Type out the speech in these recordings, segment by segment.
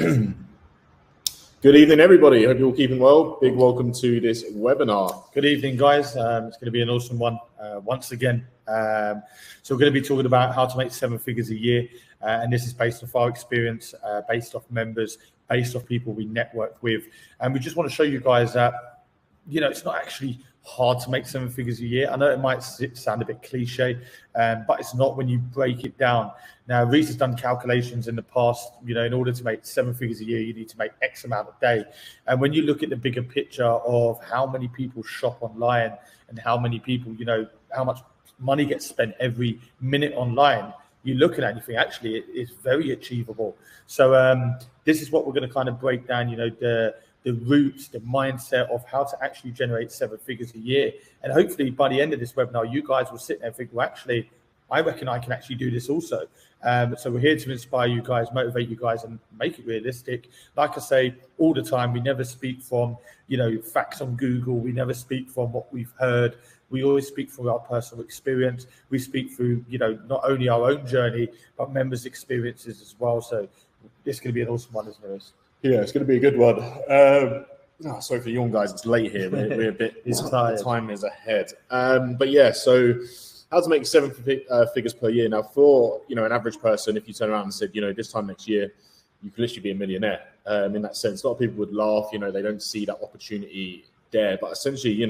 Good evening, everybody. Hope you're all keeping well. Big welcome to this webinar. Good evening, guys. It's going to be an awesome one once again. So we're going to be talking about how to make 7 figures a year. And this is based off our experience, based off members, based off people we network with. And we just want to show you guys that, it's not actually hard to make 7 figures a year. I know it might sound a bit cliche, but it's not when you break it down. Now, Reese has done calculations in the past. In order to make 7 figures a year, you need to make X amount a day. And when you look at the bigger picture of how many people shop online and how many people, how much money gets spent every minute online, you look at it and you think, actually, it's very achievable. So this is what we're going to kind of break down, the roots, the mindset of how to actually generate 7 figures a year. And hopefully by the end of this webinar, you guys will sit there and think, well, actually, I reckon I can actually do this also. So we're here to inspire you guys, motivate you guys, and make it realistic. Like I say all the time, we never speak from, facts on Google. We never speak from what we've heard. We always speak from our personal experience. We speak through, not only our own journey, but members' experiences as well. So this is going to be an awesome one, isn't it? Yeah, it's going to be a good one. Sorry for the young guys. It's late here. We're a bit tired. Time is ahead. But yeah, so how to make 7 figures per year. Now, for an average person, if you turn around and said, this time next year, you could literally be a millionaire. In that sense, a lot of people would laugh. They don't see that opportunity there. But essentially,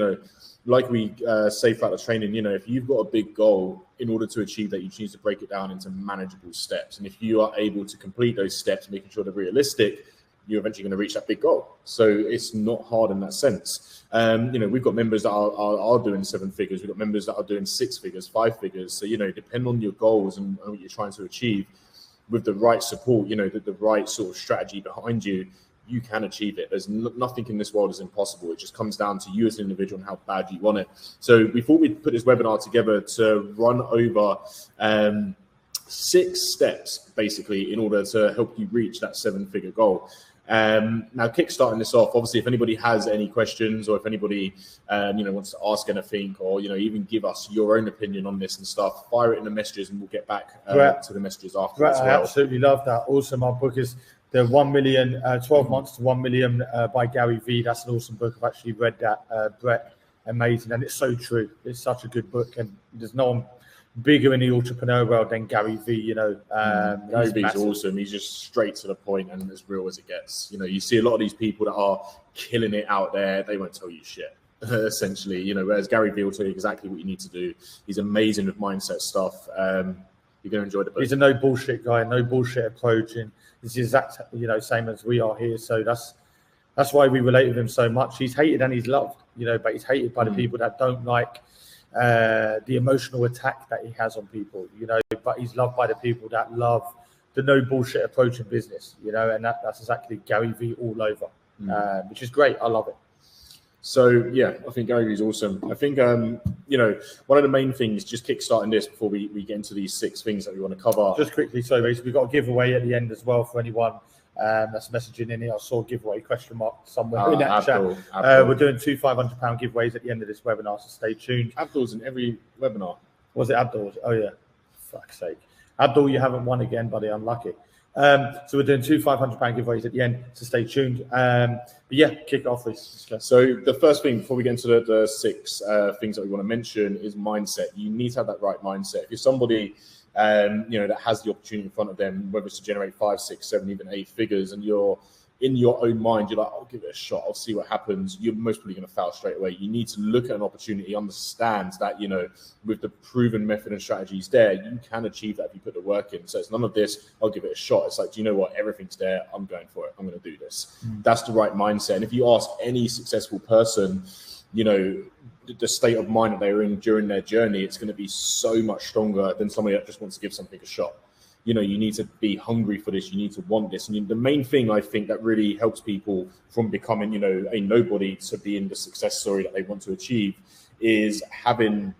like we say throughout the training, if you've got a big goal, in order to achieve that, you need to break it down into manageable steps. And if you are able to complete those steps, making sure they're realistic, you're eventually going to reach that big goal. So it's not hard in that sense. We've got members that are doing 7 figures. We've got members that are doing 6 figures, 5 figures. So, depending on your goals and what you're trying to achieve, with the right support, the right sort of strategy behind you, you can achieve it. There's nothing in this world is impossible. It just comes down to you as an individual and how bad you want it. So we thought we'd put this webinar together to run over 6 steps, basically, in order to help you reach that 7-figure goal. Now, kickstarting this off, obviously, if anybody has any questions or if anybody, wants to ask anything or, even give us your own opinion on this and stuff, fire it in the messages and we'll get back to the messages after as well. I absolutely love that. Also, my book is the 1 million, 12 months to 1 million by Gary Vee. That's an awesome book. I've actually read that, Brett. Amazing. And it's so true. It's such a good book. And there's no one bigger in the entrepreneur world than Gary Vee, Gary Vee's awesome. He's just straight to the point and as real as it gets. You see a lot of these people that are killing it out there. They won't tell you shit, essentially. Whereas Gary Vee will tell you exactly what you need to do. He's amazing with mindset stuff. You're going to enjoy the book. He's a no bullshit guy, no bullshit approach, and it's the exact, same as we are here. So that's why we relate with him so much. He's hated and he's loved, but he's hated by the people that don't like the emotional attack that he has on people, but he's loved by the people that love the no bullshit approach in business, and that's exactly Gary Vee all over, which is great. I love it. So yeah, I think Gary Vee's awesome. I think one of the main things, just kickstarting this before we get into these 6 things that we want to cover. Just quickly, so we've got a giveaway at the end as well for anyone that's messaging in here. I saw a giveaway question mark somewhere in that chat. We're doing 2 £500 giveaways at the end of this webinar, so stay tuned. Abdul's in every webinar. Was it Abdul? Oh yeah, fuck's sake. Abdul, you haven't won again, buddy. Unlucky. So we're doing 2 £500 giveaways at the end, so stay tuned. But yeah, kick it off, please. So the first thing before we get into the 6 things that we want to mention is mindset. You need to have that right mindset. If you're somebody that has the opportunity in front of them, whether it's to generate 5, 6, 7, even 8 figures, and you're in your own mind, you're like, I'll give it a shot, I'll see what happens. You're most probably going to fail straight away. You need to look at an opportunity, understand that, with the proven method and strategies there, you can achieve that if you put the work in. So it's none of this, I'll give it a shot. It's like, do you know what? Everything's there. I'm going for it. I'm going to do this. That's the right mindset. And if you ask any successful person, the state of mind that they were in during their journey, it's going to be so much stronger than somebody that just wants to give something a shot. You need to be hungry for this. You need to want this. And the main thing I think that really helps people from becoming, a nobody to being the success story that they want to achieve is having,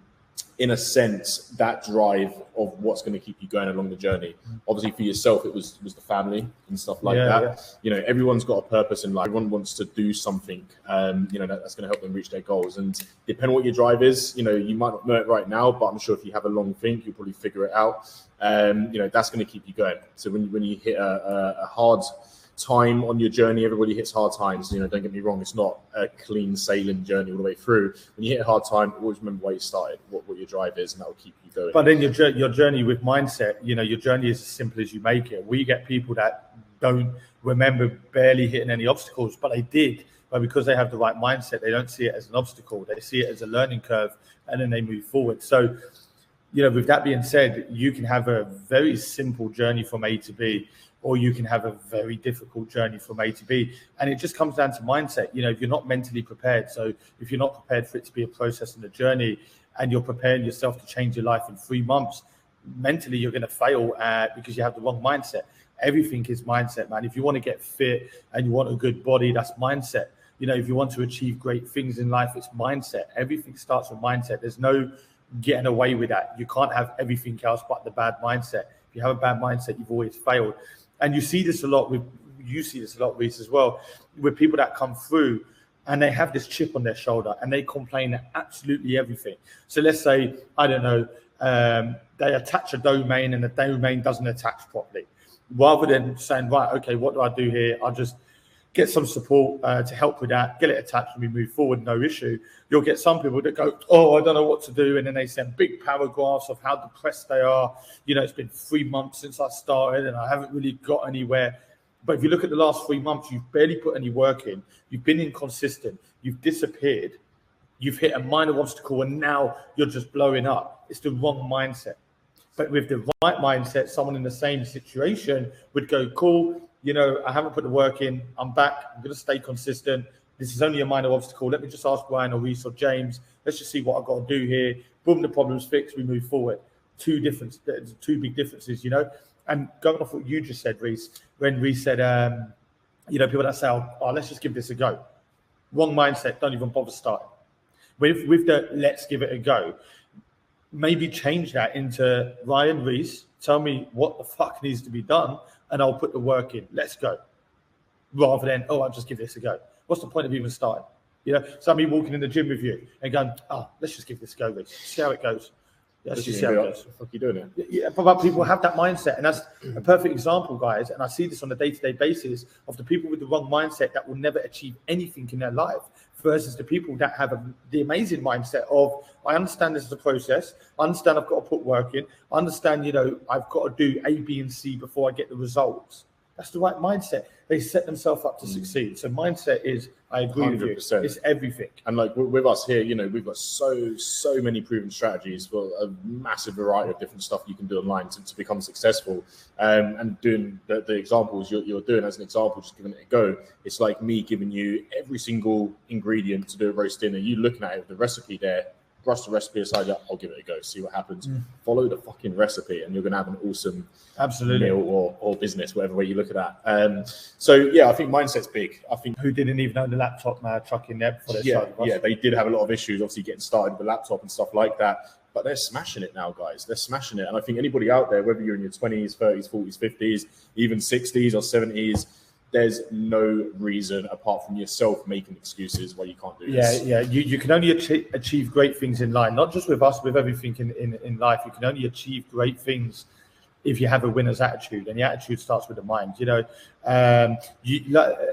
in a sense, that drive of what's going to keep you going along the journey. Obviously, for yourself, it was the family and stuff like that. Yeah. Everyone's got a purpose in life. Everyone wants to do something, that's going to help them reach their goals. And depending on what your drive is, you might not know it right now, but I'm sure if you have a long think, you'll probably figure it out. That's going to keep you going. So when you hit a hard time on your journey. Everybody hits hard times. You know, don't get me wrong, it's not a clean sailing journey all the way through. When you hit a hard time, always remember where you started, what your drive is, and that will keep you going. But then your journey with mindset, you know, your journey is as simple as you make it. We get people that don't remember barely hitting any obstacles, but they did. But because they have the right mindset, they don't see it as an obstacle. They see it as a learning curve, and then they move forward. So, you know, with that being said, you can have a very simple journey from A to B, or you can have a very difficult journey from A to B. And it just comes down to mindset. You know, if you're not mentally prepared, so if you're not prepared for it to be a process and a journey, and you're preparing yourself to change your life in 3 months, mentally you're going to fail because you have the wrong mindset. Everything is mindset, man. If you want to get fit and you want a good body, that's mindset. You know, if you want to achieve great things in life, it's mindset. Everything starts with mindset. There's no getting away with that. You can't have everything else but the bad mindset. If you have a bad mindset, you've always failed. And you see this a lot Reese, as well, with people that come through and they have this chip on their shoulder and they complain at absolutely everything. So let's say, I don't know, they attach a domain and the domain doesn't attach properly. Rather than saying, right, okay, what do I do here? I'll just get some support to help with that, get it attached and we move forward, no issue. You'll get some people that go, oh, I don't know what to do. And then they send big paragraphs of how depressed they are. You know, it's been 3 months since I started and I haven't really got anywhere. But if you look at the last 3 months, you've barely put any work in. You've been inconsistent. You've disappeared. You've hit a minor obstacle and now you're just blowing up. It's the wrong mindset. But with the right mindset, someone in the same situation would go, cool, you know, I haven't put the work in. I'm back. I'm going to stay consistent. This is only a minor obstacle. Let me just ask Brian or Reese or James. Let's just see what I've got to do here. Boom, the problem's fixed. We move forward. Two big differences, you know. And going off what you just said, Reese, when Reese said, you know, people that say, oh, let's just give this a go. Wrong mindset. Don't even bother starting. With the let's give it a go, maybe change that into Ryan, Reese, tell me what the fuck needs to be done and I'll put the work in. Let's go. Rather than, oh, I'll just give this a go. What's the point of even starting? You know, somebody walking in the gym with you and going, oh, let's just give this a go, Reese. See how it goes. Let's just see how it goes. What the fuck are you doing it? Yeah, but people have that mindset. And that's a perfect example, guys. And I see this on a day-to-day basis of the people with the wrong mindset that will never achieve anything in their life versus the people that have the amazing mindset of, I understand this is a process. I understand I've got to put work in. I understand, you know, I've got to do A, B, and C before I get the results. That's the right mindset. They set themselves up to succeed. So mindset is, I agree 100%. With you, it's everything. And like with us here, you know, we've got so many proven strategies for a massive variety of different stuff you can do online to become successful. And doing the examples you're doing as an example, just giving it a go. It's like me giving you every single ingredient to do a roast dinner. You looking at it with the recipe there, brush the recipe aside, I'll give it a go, see what happens. Follow the fucking recipe and you're going to have an awesome meal or business, whatever way you look at that. So yeah, I think mindset's big. I think who didn't even own the laptop truck in there before they started. Yeah, they did have a lot of issues, obviously getting started with the laptop and stuff like that. But they're smashing it now, guys. They're smashing it. And I think anybody out there, whether you're in your 20s, 30s, 40s, 50s, even 60s or 70s, there's no reason apart from yourself making excuses why you can't do this. Yeah. You can only achieve great things in life, not just with us, with everything in life. You can only achieve great things if you have a winner's attitude, and the attitude starts with the mind. You know,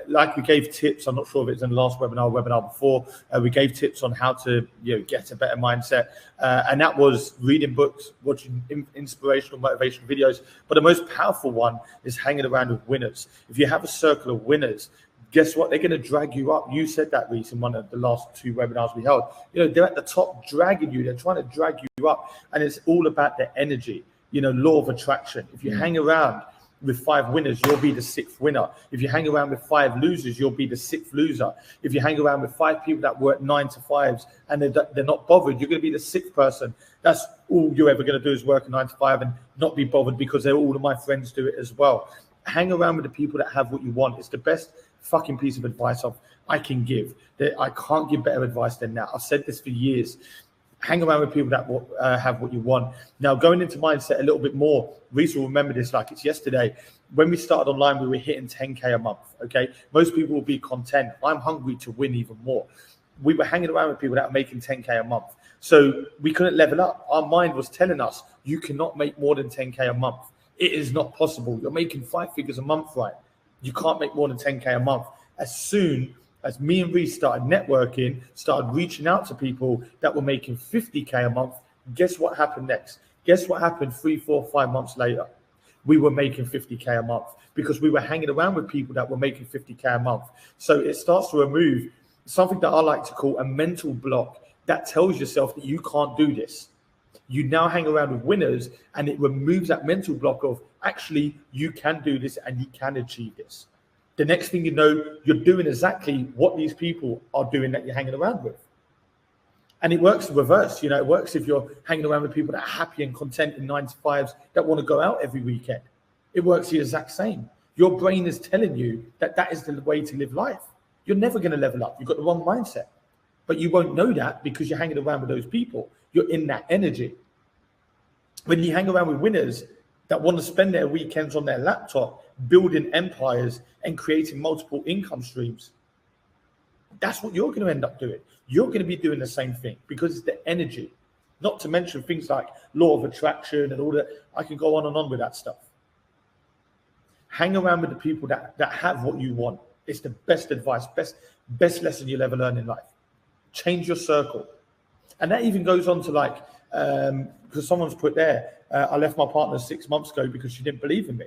like we gave tips. I'm not sure if it's in the last webinar or webinar before. We gave tips on how to, you know, get a better mindset, and that was reading books, watching inspirational, motivational videos. But the most powerful one is hanging around with winners. If you have a circle of winners, guess what? They're going to drag you up. You said that, Reese, in one of the last 2 webinars we held. You know, they're at the top dragging you. They're trying to drag you up, and it's all about the energy. You know, law of attraction. If you hang around with 5 winners, you'll be the 6th winner. If you hang around with 5 losers, you'll be the 6th loser. If you hang around with 5 people that work 9 to 5s and they're not bothered, you're going to be the 6th person. That's all you're ever going to do is work a 9 to 5 and not be bothered because all of my friends do it as well. Hang around with the people that have what you want. It's the best fucking piece of advice I can give. I can't give better advice than that. I've said this for years. Hang around with people that have what you want. Now, going into mindset a little bit more, Reese will remember this like it's yesterday. When we started online, we were hitting 10K a month, okay? Most people will be content. I'm hungry to win even more. We were hanging around with people that are making 10K a month. So we couldn't level up. Our mind was telling us, you cannot make more than 10K a month. It is not possible. You're making 5 figures a month, right? You can't make more than 10K a month. As soon as me and Reece started networking, started reaching out to people that were making 50K a month, guess what happened next? Guess what happened 3, 4, 5 months later? We were making 50K a month because we were hanging around with people that were making 50K a month. So it starts to remove something that I like to call a mental block that tells yourself that you can't do this. You now hang around with winners, and it removes that mental block of actually you can do this and you can achieve this. The next thing you know, you're doing exactly what these people are doing that you're hanging around with. And it works in reverse. You know, it works if you're hanging around with people that are happy and content in 9 to 5s that want to go out every weekend. It works the exact same. Your brain is telling you that that is the way to live life. You're never going to level up. You've got the wrong mindset. But you won't know that because you're hanging around with those people. You're in that energy. When you hang around with winners that want to spend their weekends on their laptop, building empires and creating multiple income streams, that's what you're going to end up doing. You're going to be doing the same thing because it's the energy. Not to mention things like law of attraction and all that. I can go on and on with that stuff. Hang around with the people that have what you want. It's the best advice, best lesson you'll ever learn in life. Change your circle. And that even goes on to like, because someone's put there, I left my partner 6 months ago because she didn't believe in me.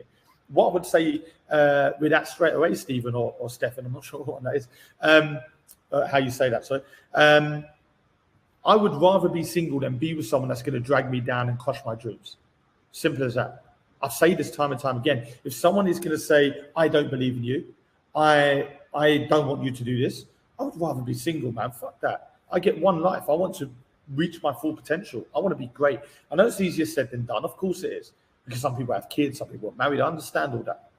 What I would say with that straight away, Stephen or Stefan, I'm not sure what that is, how you say that, sorry. I would rather be single than be with someone that's going to drag me down and crush my dreams. Simple as that. I say this time and time again. If someone is going to say, I don't believe in you, I don't want you to do this, I would rather be single, man. Fuck that. I get one life. I want to reach my full potential. I want to be great. I know it's easier said than done. Of course it is. Because some people have kids, some people are married. I understand all that.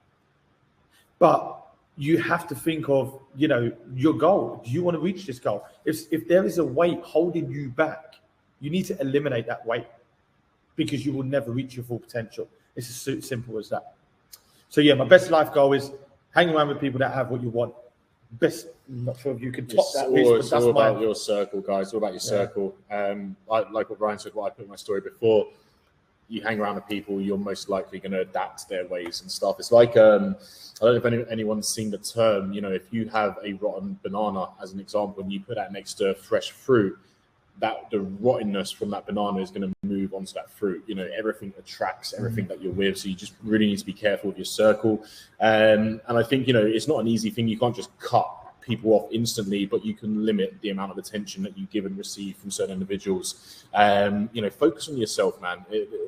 But you have to think of, you know, your goal. Do you want to reach this goal? If there is a weight holding you back, you need to eliminate that weight because you will never reach your full potential. It's as simple as that. So yeah, my best life goal is hang around with people that have what you want. Best, I'm not sure if you can top that. It's all about your circle, guys. It's all about your circle. Like what Ryan said, what I put in my story before, you hang around with people, you're most likely going to adapt to their ways and stuff. It's like, I don't know if anyone's seen the term, you know, if you have a rotten banana, as an example, and you put that next to fresh fruit, that the rottenness from that banana is going to move onto that fruit. You know, everything attracts everything that you're with. So you just really need to be careful with your circle. And I think, you know, it's not an easy thing. You can't just cut people off instantly, but you can limit the amount of attention that you give and receive from certain individuals. You know, focus on yourself, man,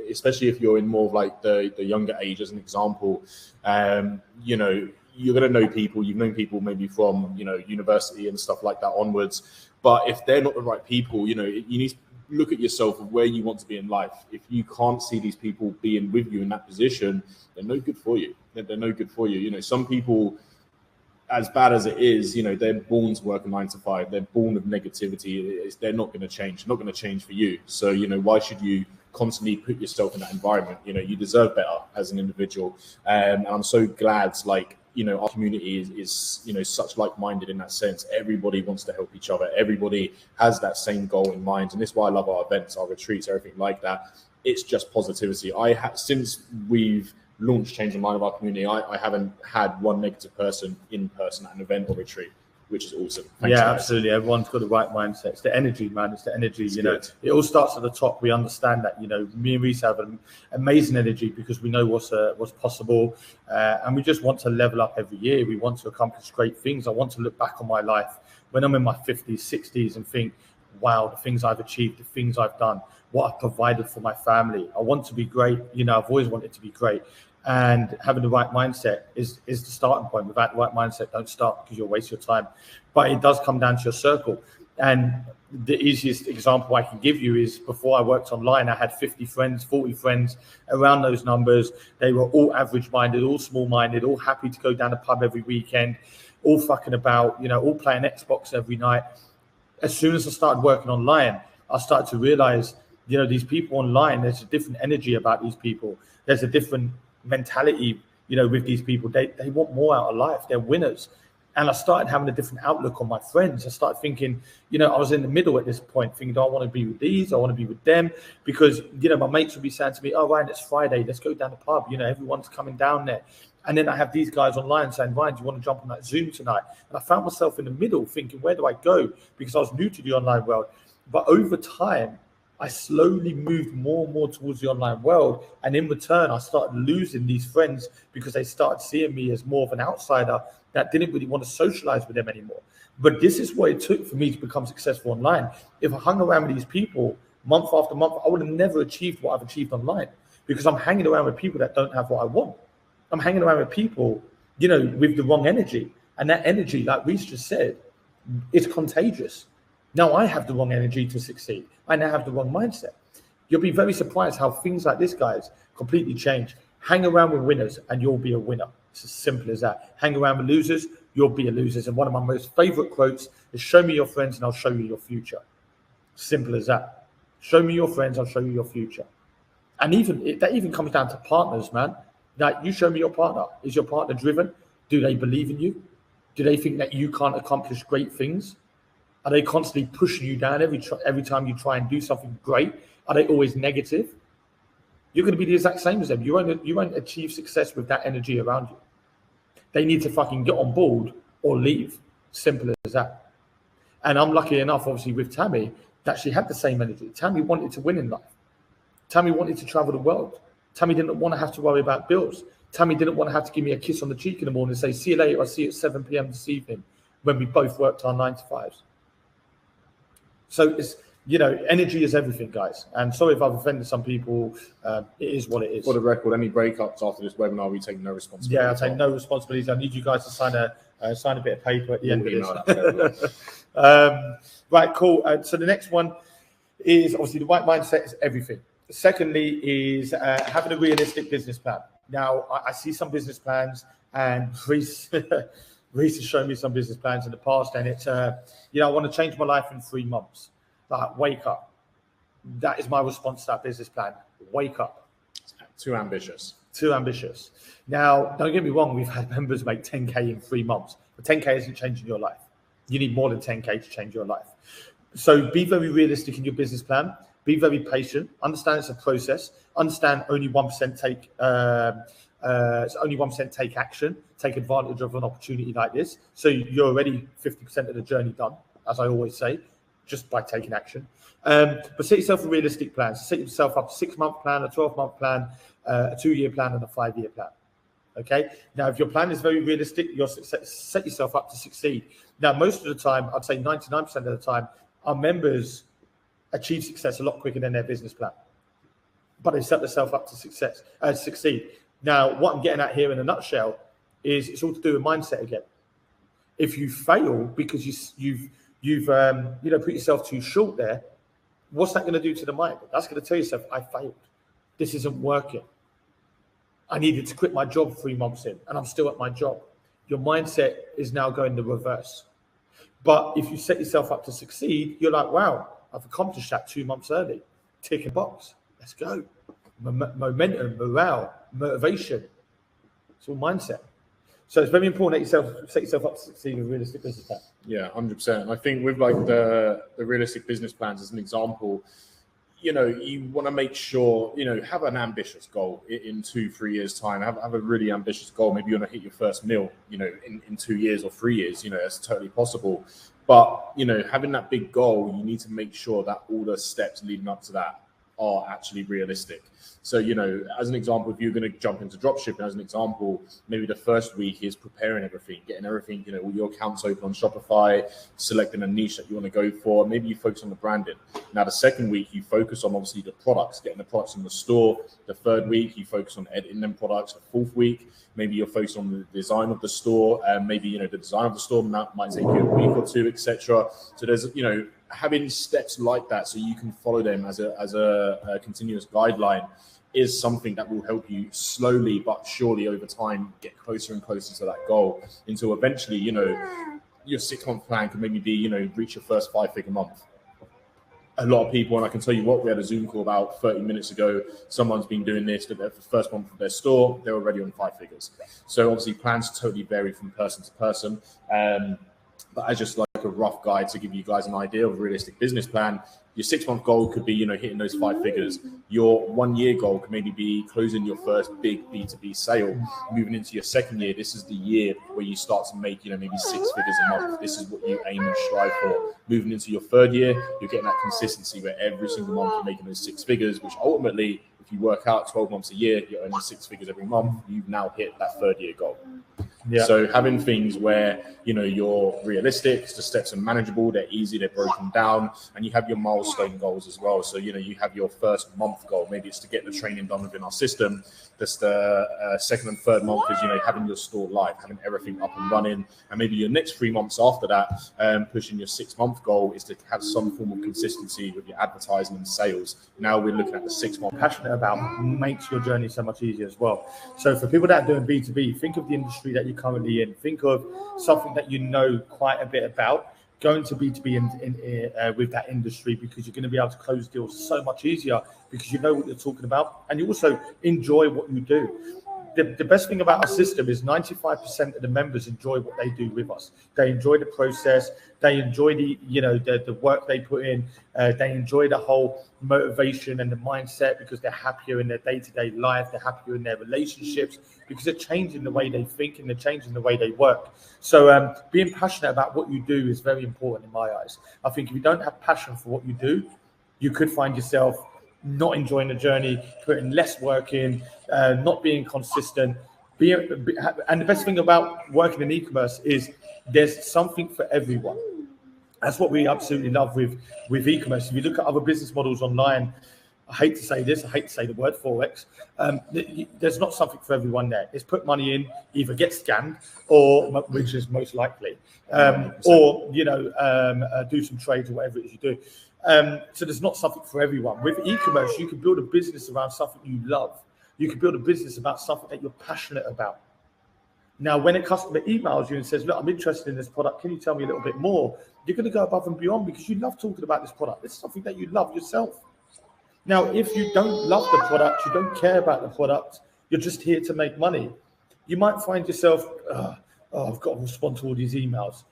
especially if you're in more of like the younger age, as an example. You know, you're going to know people. You've known people maybe from, you know, university and stuff like that onwards. But if they're not the right people, you know, you need to look at yourself of where you want to be in life. If you can't see these people being with you in that position, they're no good for you. They're no good for you. You know, some people, as bad as it is, you know, they're born to work a 9 to 5. They're born with negativity. They're not going to change. Not going to change for you. So, you know, why should you constantly put yourself in that environment? You know, you deserve better as an individual. And I'm so glad, like, you know, our community is, you know, such like-minded in that sense. Everybody wants to help each other. Everybody has that same goal in mind. And this is why I love our events, our retreats, everything like that. It's just positivity. Since we've launched Change the Mind of our community, I haven't had one negative person in person at an event or retreat, which is awesome. Thanks, yeah, guys. absolutely. Everyone's got the right mindset. It's the energy, man. It's the energy. It's you know, good. It all starts at the top. We understand that. You know, me and Reece have an amazing energy because we know what's possible, and we just want to level up every year. We want to accomplish great things. I want to look back on my life when I'm in my 50s, 60s, and think, wow, the things I've achieved, the things I've done, what I've provided for my family. I want to be great. You know, I've always wanted to be great. And having the right mindset is the starting point. Without the right mindset, don't start because you'll waste your time. But it does come down to your circle. And the easiest example I can give you is before I worked online, I had 50 friends, 40 friends, around those numbers. They were all average-minded, all small-minded, all happy to go down the pub every weekend, all fucking about, you know, all playing Xbox every night. As soon as I started working online, I started to realize, you know, these people online, there's a different energy about these people. There's a different mentality, you know, with these people. They want more out of life. They're winners. And I started having a different outlook on my friends. I started thinking, you know, I was in the middle at this point, thinking, do I want to be with these? I want to be with them. Because, you know, my mates would be saying to me, oh, Ryan, it's Friday. Let's go down the pub. You know, everyone's coming down there. And then I have these guys online saying, Ryan, do you want to jump on that Zoom tonight? And I found myself in the middle thinking, where do I go? Because I was new to the online world. But over time, I slowly moved more and more towards the online world. And in return, I started losing these friends because they started seeing me as more of an outsider that didn't really want to socialize with them anymore. But this is what it took for me to become successful online. If I hung around with these people month after month, I would have never achieved what I've achieved online because I'm hanging around with people that don't have what I want. I'm hanging around with people, with the wrong energy. And that energy, like Reese just said, is contagious. Now I have the wrong energy to succeed. I now have the wrong mindset. You'll be very surprised how things like this, guys, completely change. Hang around with winners and you'll be a winner. It's as simple as that. Hang around with losers, you'll be a loser. And one of my most favorite quotes is, show me your friends and I'll show you your future. Simple as that. Show me your friends, I'll show you your future. And that even comes down to partners, man. Like, you show me your partner. Is your partner driven? Do they believe in you? Do they think that you can't accomplish great things? Are they constantly pushing you down every time you try and do something great? Are they always negative? You're going to be the exact same as them. You won't achieve success with that energy around you. They need to fucking get on board or leave. Simple as that. And I'm lucky enough, obviously, with Tammy, that she had the same energy. Tammy wanted to win in life. Tammy wanted to travel the world. Tammy didn't want to have to worry about bills. Tammy didn't want to have to give me a kiss on the cheek in the morning and say, see you later, I'll see you at 7 p.m. this evening, when we both worked our 9 to 5s. So it's, energy is everything, guys. And sorry if I've offended some people. It is what it is. For the record, any breakups after this webinar, we take no responsibility. Yeah, I take no responsibilities. I need you guys to sign a bit of paper at the end of this. Right, cool. So the next one is, obviously, the right mindset is everything. Secondly is having a realistic business plan. Now, I see some business plans, and Reese has shown me some business plans in the past, and it's, I want to change my life in 3 months. Like, wake up. That is my response to that business plan. Wake up. Too ambitious. Too ambitious. Now, don't get me wrong, we've had members make 10K in 3 months, but 10K isn't changing your life. You need more than 10K to change your life. So be very realistic in your business plan. Be very patient. Understand it's a process. Understand only 1% take action. Take advantage of an opportunity like this. So you're already 50% of the journey done, as I always say, just by taking action. But set yourself a realistic plan. So set yourself up a 6-month plan, a 12-month plan, a 2-year plan, and a 5-year plan. Okay. Now, if your plan is very realistic, you'll set yourself up to succeed. Now, most of the time, I'd say 99% of the time, our members achieve success a lot quicker than their business plan, but they set themselves up to succeed. Now, what I'm getting at here in a nutshell is it's all to do with mindset again. If you fail because you've put yourself too short there, what's that going to do to the mind? That's going to tell yourself, I failed. This isn't working. I needed to quit my job 3 months in, and I'm still at my job. Your mindset is now going the reverse. But if you set yourself up to succeed, you're like, wow, I've accomplished that 2 months early. Tick a box. Let's go. Momentum, morale, motivation. It's all mindset. So it's very important that you set yourself up to succeed with a realistic business plan. Yeah, 100%. I think with like the realistic business plans as an example, you want to make sure, have an ambitious goal in 2-3 years time. Have a really ambitious goal. Maybe you want to hit your first mil, in 2 years or 3 years, it's totally possible. But, having that big goal, you need to make sure that all the steps leading up to that are actually realistic. So, as an example, if you're going to jump into dropshipping, as an example, maybe the first week is preparing everything, getting everything, all your accounts open on Shopify, selecting a niche that you want to go for. Maybe you focus on the branding. Now, the second week, you focus on obviously the products, getting the products in the store. The third week, you focus on editing them products. The fourth week, maybe you're focused on the design of the store. Maybe, the design of the store might take you a week or two, etc. So there's, having steps like that so you can follow them as a continuous guideline is something that will help you slowly but surely over time get closer and closer to that goal until eventually, your 6-month plan can maybe be, reach your first 5-figure month. A lot of people, and I can tell you what, we had a Zoom call about 30 minutes ago. Someone's been doing this for the first month of their store. They're already on 5 figures. So obviously plans totally vary from person to person. But as just like a rough guide to give you guys an idea of a realistic business plan, Your 6-month goal could be, hitting those 5 figures. Your 1-year goal could maybe be closing your first big B2B sale. Moving into your 2nd year, this is the year where you start to make, maybe 6 figures a month. This is what you aim and strive for. Moving into your 3rd year, you're getting that consistency where every single month you're making those 6 figures, which ultimately, if you work out 12 months a year, you're earning 6 figures every month. You've now hit that 3rd year goal. Yeah. So having things where, you're realistic, the steps are manageable, they're easy, they're broken down, and you have your milestone goals as well. So, you have your 1st month goal. Maybe it's to get the training done within our system. That's the 2nd and 3rd month is, having your store live, having everything up and running. And maybe your next 3 months after that, pushing your 6-month goal is to have some form of consistency with your advertising and sales. Now we're looking at the 6 month. Passionate about makes your journey so much easier as well. So for people that are doing B2B, think of the industry that you're currently in. Think of something that you know quite a bit about. Go into B2B with that industry, because you're going to be able to close deals so much easier because you know what you're talking about and you also enjoy what you do. The best thing about our system is 95% of the members enjoy what they do with us. They enjoy the process. They enjoy the work they put in. They enjoy the whole motivation and the mindset, because they're happier in their day-to-day life. They're happier in their relationships because they're changing the way they think and they're changing the way they work. So being passionate about what you do is very important in my eyes. I think if you don't have passion for what you do, you could find yourself not enjoying the journey, putting less work in, not being consistent. And the best thing about working in e-commerce is there's something for everyone. That's what we absolutely love with e-commerce. If you look at other business models online, I hate to say this, I hate to say the word Forex, there's not something for everyone there. It's put money in, either get scammed, or which is most likely, or do some trades or whatever it is you do. So there's not something for everyone. With e-commerce, you can build a business around something you love. You can build a business about something that you're passionate about. Now, when a customer emails you and says, look, I'm interested in this product, can you tell me a little bit more? You're going to go above and beyond because you love talking about this product. It's something that you love yourself. Now, if you don't love the product, you don't care about the product, you're just here to make money, you might find yourself, I've got to respond to all these emails.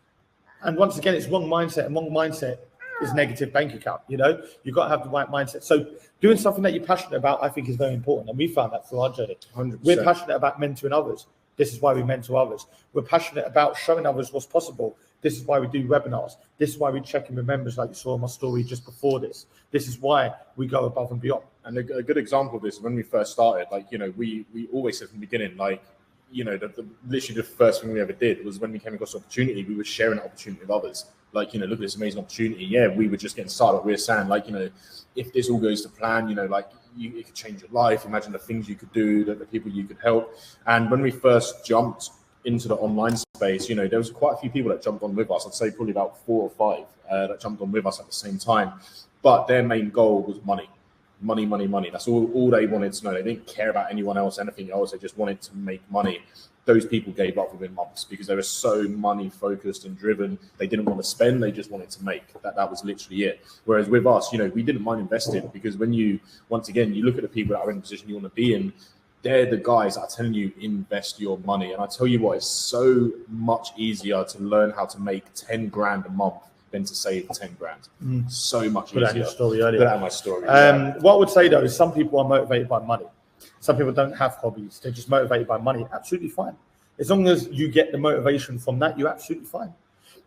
And once again, it's wrong mindset, and wrong mindset is negative bank account. You've got to have the right mindset. So doing something that you're passionate about, I think, is very important. And we found that through our journey. 100%. We're passionate about mentoring others. This is why we mentor others. We're passionate about showing others what's possible. This is why we do webinars. This is why we check in with members, like you saw in my story just before this. This is why we go above and beyond. And a good example of this is when we first started, we always said from the beginning, literally the first thing we ever did was when we came across opportunity, we were sharing that opportunity with others. Look at this amazing opportunity. Yeah, we were just getting started. We were saying, if this all goes to plan, it could change your life. Imagine the things you could do, the people you could help. And when we first jumped into the online space, there was quite a few people that jumped on with us. I'd say probably about 4 or 5 that jumped on with us at the same time. But their main goal was money. Money. That's all they wanted to know. They didn't care about anyone else, anything else. They just wanted to make money. Those people gave up within months because they were so money focused and driven. They didn't want to spend. They just wanted to make. That was literally it. Whereas with us, we didn't mind investing, because when you look at the people that are in the position you want to be in, they're the guys that are telling you invest your money. And I tell you what, it's so much easier to learn how to make 10 grand a month than to save 10 grand. So much easier. Put that in your story earlier. Put that in my story. What I would say though is some people are motivated by money. Some people don't have hobbies. They're just motivated by money. Absolutely fine. As long as you get the motivation from that, you're absolutely fine.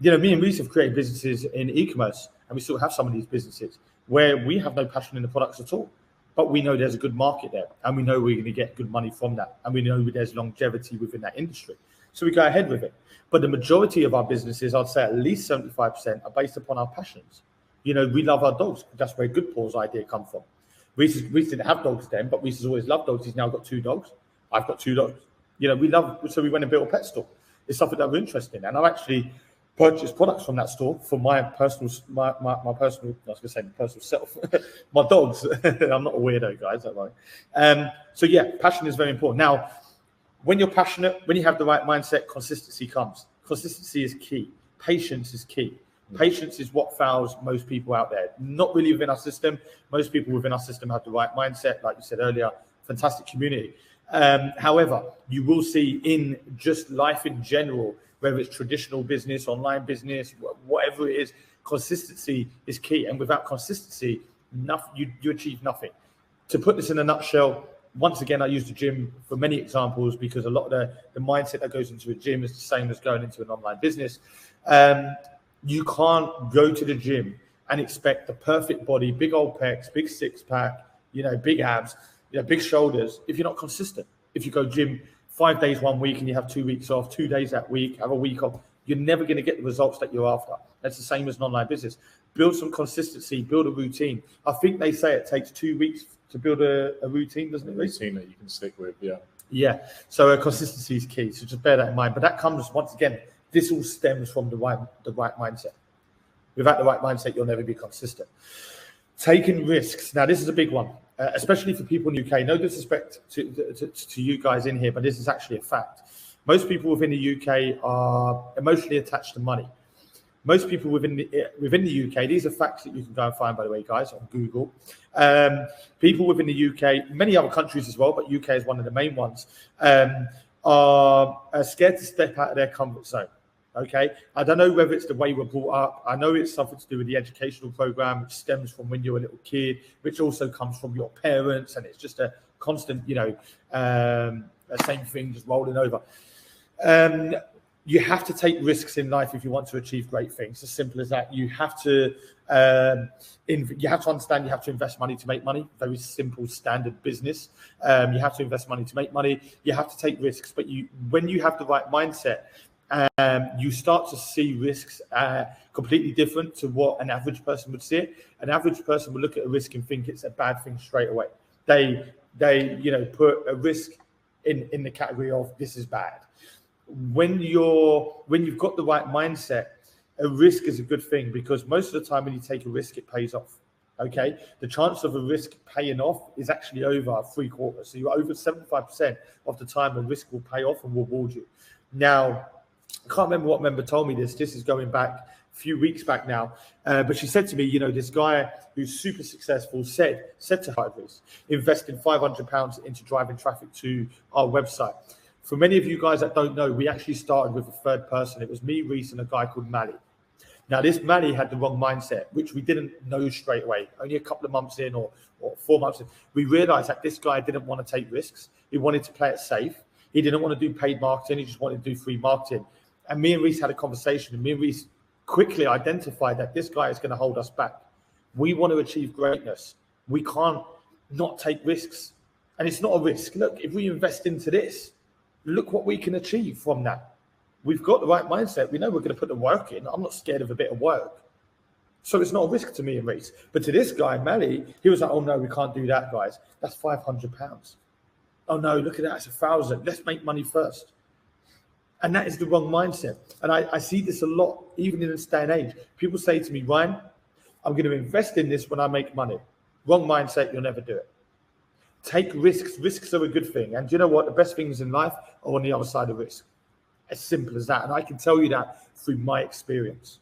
Me and Reese have created businesses in e-commerce, and we still have some of these businesses where we have no passion in the products at all. But we know there's a good market there, and we know we're going to get good money from that, and we know there's longevity within that industry. So we go ahead with it. But the majority of our businesses, I'd say at least 75%, are based upon our passions. We love our dogs. That's where Good Paws idea come from. Reese didn't have dogs then, but Reese has always loved dogs. He's now got 2 dogs. I've got 2 dogs. So we went and built a pet store. It's something that we're interested in. And I've actually purchased products from that store for my personal self, my dogs. I'm not a weirdo, guys, don't worry. So yeah, passion is very important. Now, when you're passionate, when you have the right mindset, consistency comes. Consistency is key. Patience is key. Patience is what fails most people out there. Not really within our system. Most people within our system have the right mindset, like you said earlier, fantastic community. However, you will see in just life in general, whether it's traditional business, online business, whatever it is, Consistency is key, and without consistency, you achieve nothing. To put this in a nutshell, once again, I use the gym for many examples because a lot of the mindset that goes into a gym is the same as going into an online business. You can't go to the gym and expect the perfect body, big old pecs, big six pack, big abs, big shoulders, if you're not consistent. If you go gym 5 days 1 week and you have 2 weeks off, 2 days that week, have a week off, you're never going to get the results that you're after. That's the same as an online business. Build some consistency, build a routine. I think they say it takes 2 weeks to build a routine, doesn't it? Routine that you can stick with, yeah. Yeah, so consistency is key. So just bear that in mind. But that comes, once again, this all stems from the right mindset. Without the right mindset, you'll never be consistent. Taking risks. Now, this is a big one, especially for people in the UK. No disrespect to you guys in here, but this is actually a fact. Most people within the UK are emotionally attached to money. Most people within the UK, these are facts that you can go and find, by the way, guys, on Google. People within the UK, many other countries as well, but UK is one of the main ones, are scared to step out of their comfort zone. Okay, I don't know whether it's the way we're brought up. I know it's something to do with the educational program, which stems from when you're a little kid, which also comes from your parents, and it's just a constant, same thing just rolling over. You have to take risks in life if you want to achieve great things. As simple as that. You have to understand you have to invest money to make money. Very simple, standard business. You have to invest money to make money. You have to take risks, but when you have the right mindset, you start to see risks completely different to what an average person would see it. An average person would look at a risk and think it's a bad thing straight away. They put a risk in the category of this is bad. When you've got the right mindset, a risk is a good thing because most of the time when you take a risk, it pays off. Okay, the chance of a risk paying off is actually over 3/4. So you're over 75% of the time a risk will pay off and reward you. Now, I can't remember what member told me this. This is going back a few weeks back now. But she said to me, this guy who's super successful said to her, investing £500 into driving traffic to our website. For many of you guys that don't know, we actually started with a third person. It was me, Reese, and a guy called Mally. Now, this Mally had the wrong mindset, which we didn't know straight away. Only a couple of months in or 4 months in, we realized that this guy didn't want to take risks. He wanted to play it safe. He didn't want to do paid marketing. He just wanted to do free marketing. And me and Reese had a conversation, and me and Reese quickly identified that this guy is going to hold us back. We want to achieve greatness. We can't not take risks. And it's not a risk. Look, if we invest into this, look what we can achieve from that. We've got the right mindset. We know we're going to put the work in. I'm not scared of a bit of work. So it's not a risk to me and Reese. But to this guy, Mally, he was like, oh, no, we can't do that, guys. That's £500. Oh, no, look at that. It's 1,000. Let's make money first. And that is the wrong mindset. And I see this a lot, even in this day and age. People say to me, Ryan, I'm going to invest in this when I make money. Wrong mindset, you'll never do it. Take risks. Risks are a good thing. And do you know what? The best things in life are on the other side of risk. As simple as that. And I can tell you that through my experience.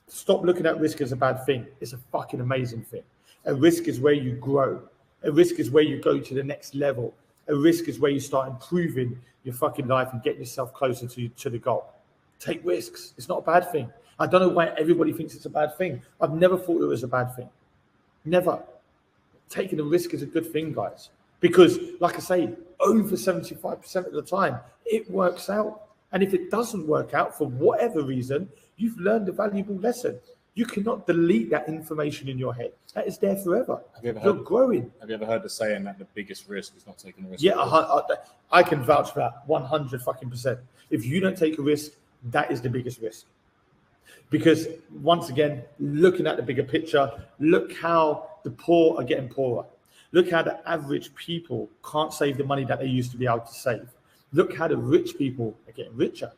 Stop looking at risk as a bad thing. It's a fucking amazing thing. A risk is where you grow. A risk is where you go to the next level. A risk is where you start improving your fucking life and getting yourself closer to the goal. Take risks. It's not a bad thing. I don't know why everybody thinks it's a bad thing. I've never thought it was a bad thing. Never. Taking a risk is a good thing, guys. Because, like I say, over 75% of the time, it works out. And if it doesn't work out for whatever reason, you've learned a valuable lesson. You cannot delete that information in your head. That is there forever. You're growing. Have you ever heard the saying that the biggest risk is not taking a risk? Yeah, I can vouch for that 100%. If you don't take a risk, that is the biggest risk. Because once again, looking at the bigger picture, look how the poor are getting poorer. Look how the average people can't save the money that they used to be able to save. Look how the rich people are getting richer.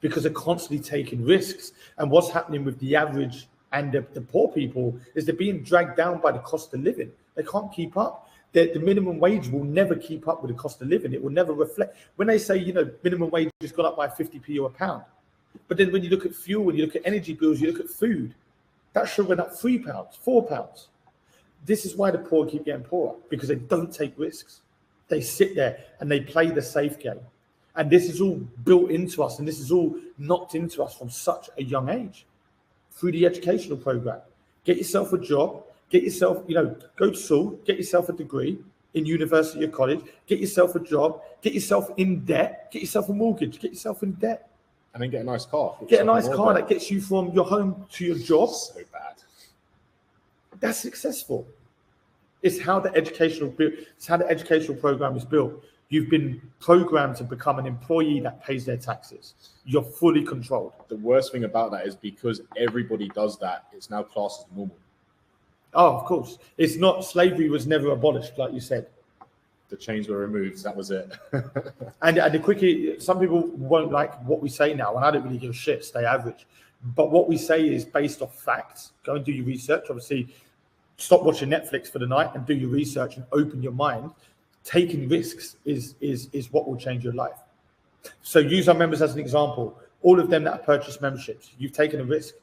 Because they're constantly taking risks. And what's happening with the average and the poor people is they're being dragged down by the cost of living. They can't keep up. The minimum wage will never keep up with the cost of living. It will never reflect. When they say, minimum wage has gone up by 50p or a pound. But then when you look at fuel, when you look at energy bills, you look at food, that should went up £3, £4. This is why the poor keep getting poorer, because they don't take risks. They sit there and they play the safe game. And this is all built into us, and this is all knocked into us from such a young age. through the educational program. Get yourself a job, get yourself, go to school, get yourself a degree in university or college, get yourself a job, get yourself in debt, get yourself a mortgage, get yourself in debt. And then get a nice car. Get a nice car that gets you from your home to your job. So bad. That's successful. It's how the educational program is built. You've been programmed to become an employee that pays their taxes. You're fully controlled. The worst thing about that is because everybody does that, it's now classed as normal. Oh, of course. It's not, slavery was never abolished, like you said. The chains were removed, that was it. and the quickie, some people won't like what we say now, and I don't really give a shit, stay average. But what we say is based off facts. Go and do your research. Obviously, stop watching Netflix for the night and do your research and open your mind. Taking risks is what will change your life. So use our members as an example. All of them that have purchased memberships, you've taken a risk,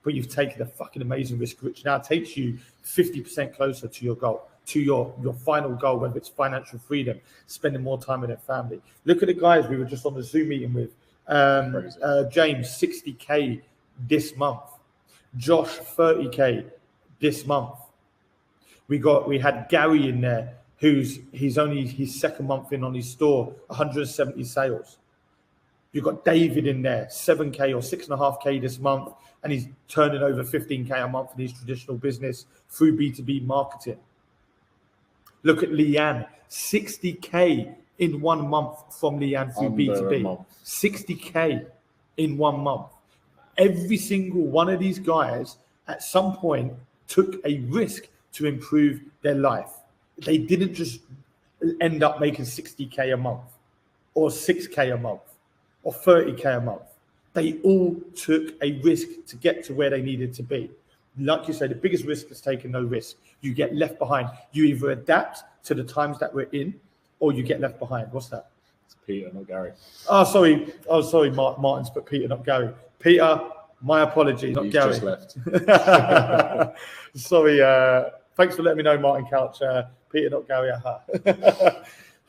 but you've taken a fucking amazing risk, which now takes you 50% closer to your goal, to your final goal, whether it's financial freedom, spending more time with their family. Look at the guys we were just on the Zoom meeting with. James, 60K this month. Josh, 30K this month. We had Gary in there, he's only his second month in on his store, 170 sales. You've got David in there, 7K or 6.5K this month, and he's turning over 15K a month in his traditional business through B2B marketing. Look at Leanne, 60K in 1 month from Leanne through B2B. 60K in 1 month. Every single one of these guys at some point took a risk to improve their life. They didn't just end up making 60K a month or 6K a month or 30K a month. They all took a risk to get to where they needed to be. Like you say, the biggest risk is taking no risk. You get left behind. You either adapt to the times that we're in or you get left behind. What's that? It's Peter, not Gary. Oh, sorry, Martin's put Peter, not Gary. Peter, my apologies, not Gary. Just left. Sorry, thanks for letting me know, Martin Couch. Peter, not Gary.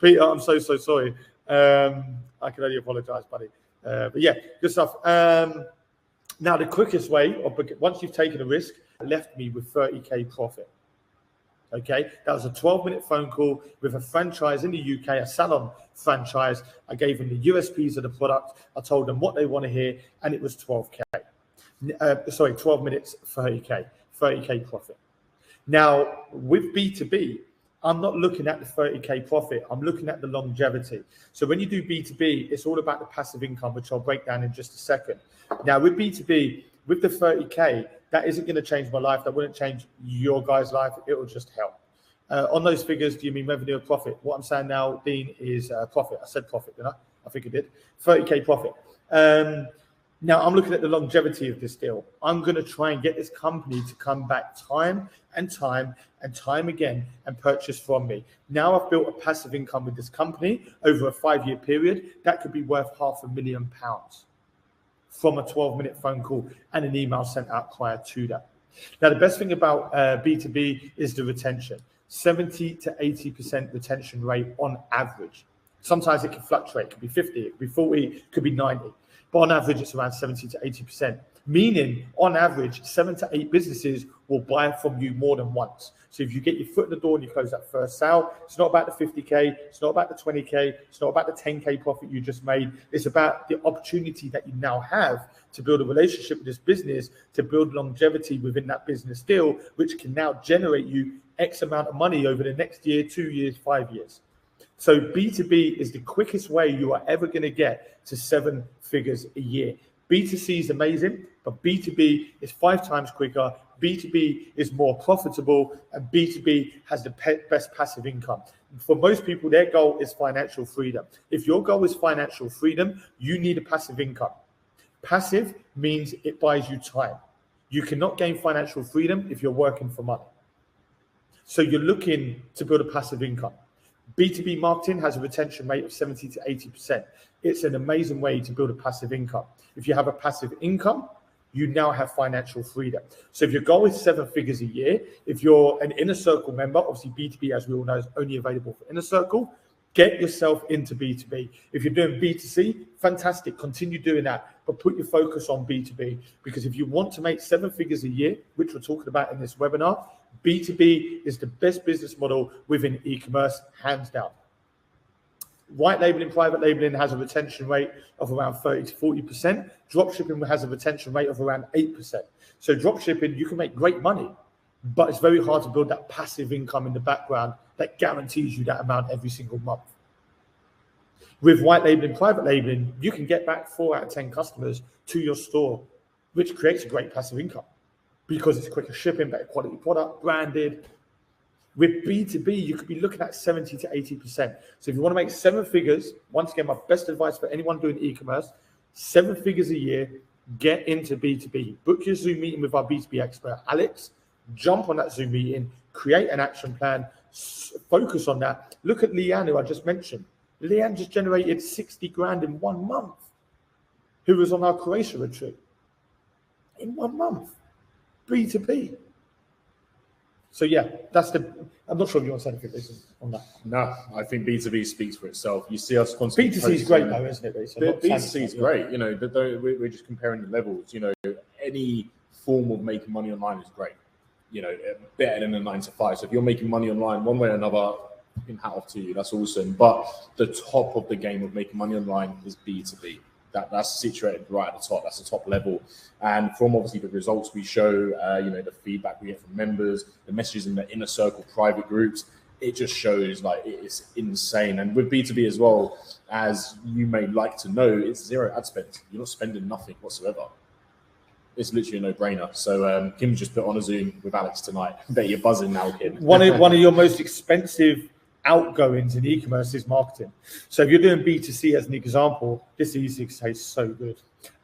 Peter, I'm so sorry. I can only apologise, buddy. But yeah, good stuff. Now, the quickest way, once you've taken a risk, left me with 30K profit. Okay, that was a 12-minute phone call with a franchise in the UK, a salon franchise. I gave them the USPs of the product. I told them what they want to hear, and it was 12K. 12 minutes, 30K profit. Now, with B2B, I'm not looking at the 30K profit. I'm looking at the longevity. So when you do B2B, it's all about the passive income, which I'll break down in just a second. Now, with B2B, with the 30K, that isn't going to change my life. That wouldn't change your guys' life. It will just help. On those figures, do you mean revenue or profit? What I'm saying now, Dean, is profit. I said profit, didn't I? I think I did. 30K profit. Now, I'm looking at the longevity of this deal. I'm going to try and get this company to come back time and time again and purchase from me. Now I've built a passive income with this company over a 5-year period. That could be worth £500,000 from a 12-minute phone call and an email sent out prior to that. Now, the best thing about B2B is the retention. 70 to 80% retention rate on average. Sometimes it can fluctuate. It could be 50, it could be 40, it could be 90. But on average, it's around 70 to 80%, meaning on average, 7 to 8 businesses will buy from you more than once. So if you get your foot in the door and you close that first sale, it's not about the 50K, it's not about the 20K, it's not about the 10K profit you just made. It's about the opportunity that you now have to build a relationship with this business, to build longevity within that business deal, which can now generate you X amount of money over the next year, 2 years, 5 years. So B2B is the quickest way you are ever going to get to 7 figures a year. B2C is amazing, but B2B is 5 times quicker. B2B is more profitable, and B2B has the best passive income. For most people, their goal is financial freedom. If your goal is financial freedom, you need a passive income. Passive means it buys you time. You cannot gain financial freedom if you're working for money. So you're looking to build a passive income. B2B marketing has a retention rate of 70 to 80%. It's an amazing way to build a passive income. If you have a passive income, you now have financial freedom. So if your goal is 7 figures a year, if you're an Inner Circle member, obviously B2B, as we all know, is only available for Inner Circle. Get yourself into B2B. If you're doing B2C, fantastic, continue doing that, but put your focus on B2B, because if you want to make 7 figures a year, which we're talking about in this webinar, B2B is the best business model within e-commerce, hands down. White labeling, private labeling has a retention rate of around 30 to 40%. Dropshipping has a retention rate of around 8%. So dropshipping, you can make great money, but it's very hard to build that passive income in the background that guarantees you that amount every single month. With white labeling, private labeling, you can get back 4 out of 10 customers to your store, which creates a great passive income because it's quicker shipping, better quality product, branded. With B2B, you could be looking at 70 to 80%. So if you want to make 7 figures, once again, my best advice for anyone doing e-commerce, 7 figures a year, get into B2B. Book your Zoom meeting with our B2B expert, Alex. Jump on that Zoom meeting, create an action plan, focus on that. Look at Leanne, who I just mentioned. Leanne just generated 60 grand in 1 month, who was on our Croatia retreat. In 1 month, B2B. So yeah, I'm not sure if you want to say anything on that. No, I think B2B speaks for itself. You see us constantly. B2C is great though, isn't it? B2C is great. You know, we're just comparing the levels. You know, any form of making money online is great. You know, better than a 9 to 5. So if you're making money online one way or another, hat off to you. That's awesome. But the top of the game of making money online is B2B. That's situated right at the top. That's the top level. And from obviously the results we show, you know, the feedback we get from members, the messages in the inner circle, private groups, it just shows like it's insane. And with B2B as well, as you may like to know, it's 0 ad spend. You're not spending nothing whatsoever. It's literally a no-brainer. So Kim just put on a Zoom with Alex tonight. I bet you're buzzing now, Kim. One of your most expensive outgoings in e-commerce is marketing. So if you're doing B2C as an example, this easy tastes so good.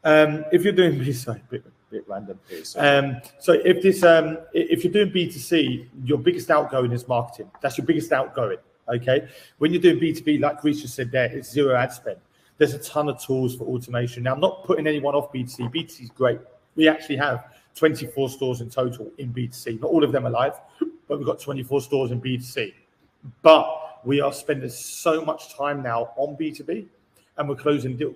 If you're doing B2C, bit random. So if you're doing B2C, your biggest outgoing is marketing. That's your biggest outgoing. Okay. When you're doing B2B, like Reece just said there, it's 0 ad spend. There's a ton of tools for automation. Now, I'm not putting anyone off B2C. B2C is great. We actually have 24 stores in total in B2C. Not all of them are live, but we've got 24 stores in B2C. But we are spending so much time now on B2B, and we're closing deals.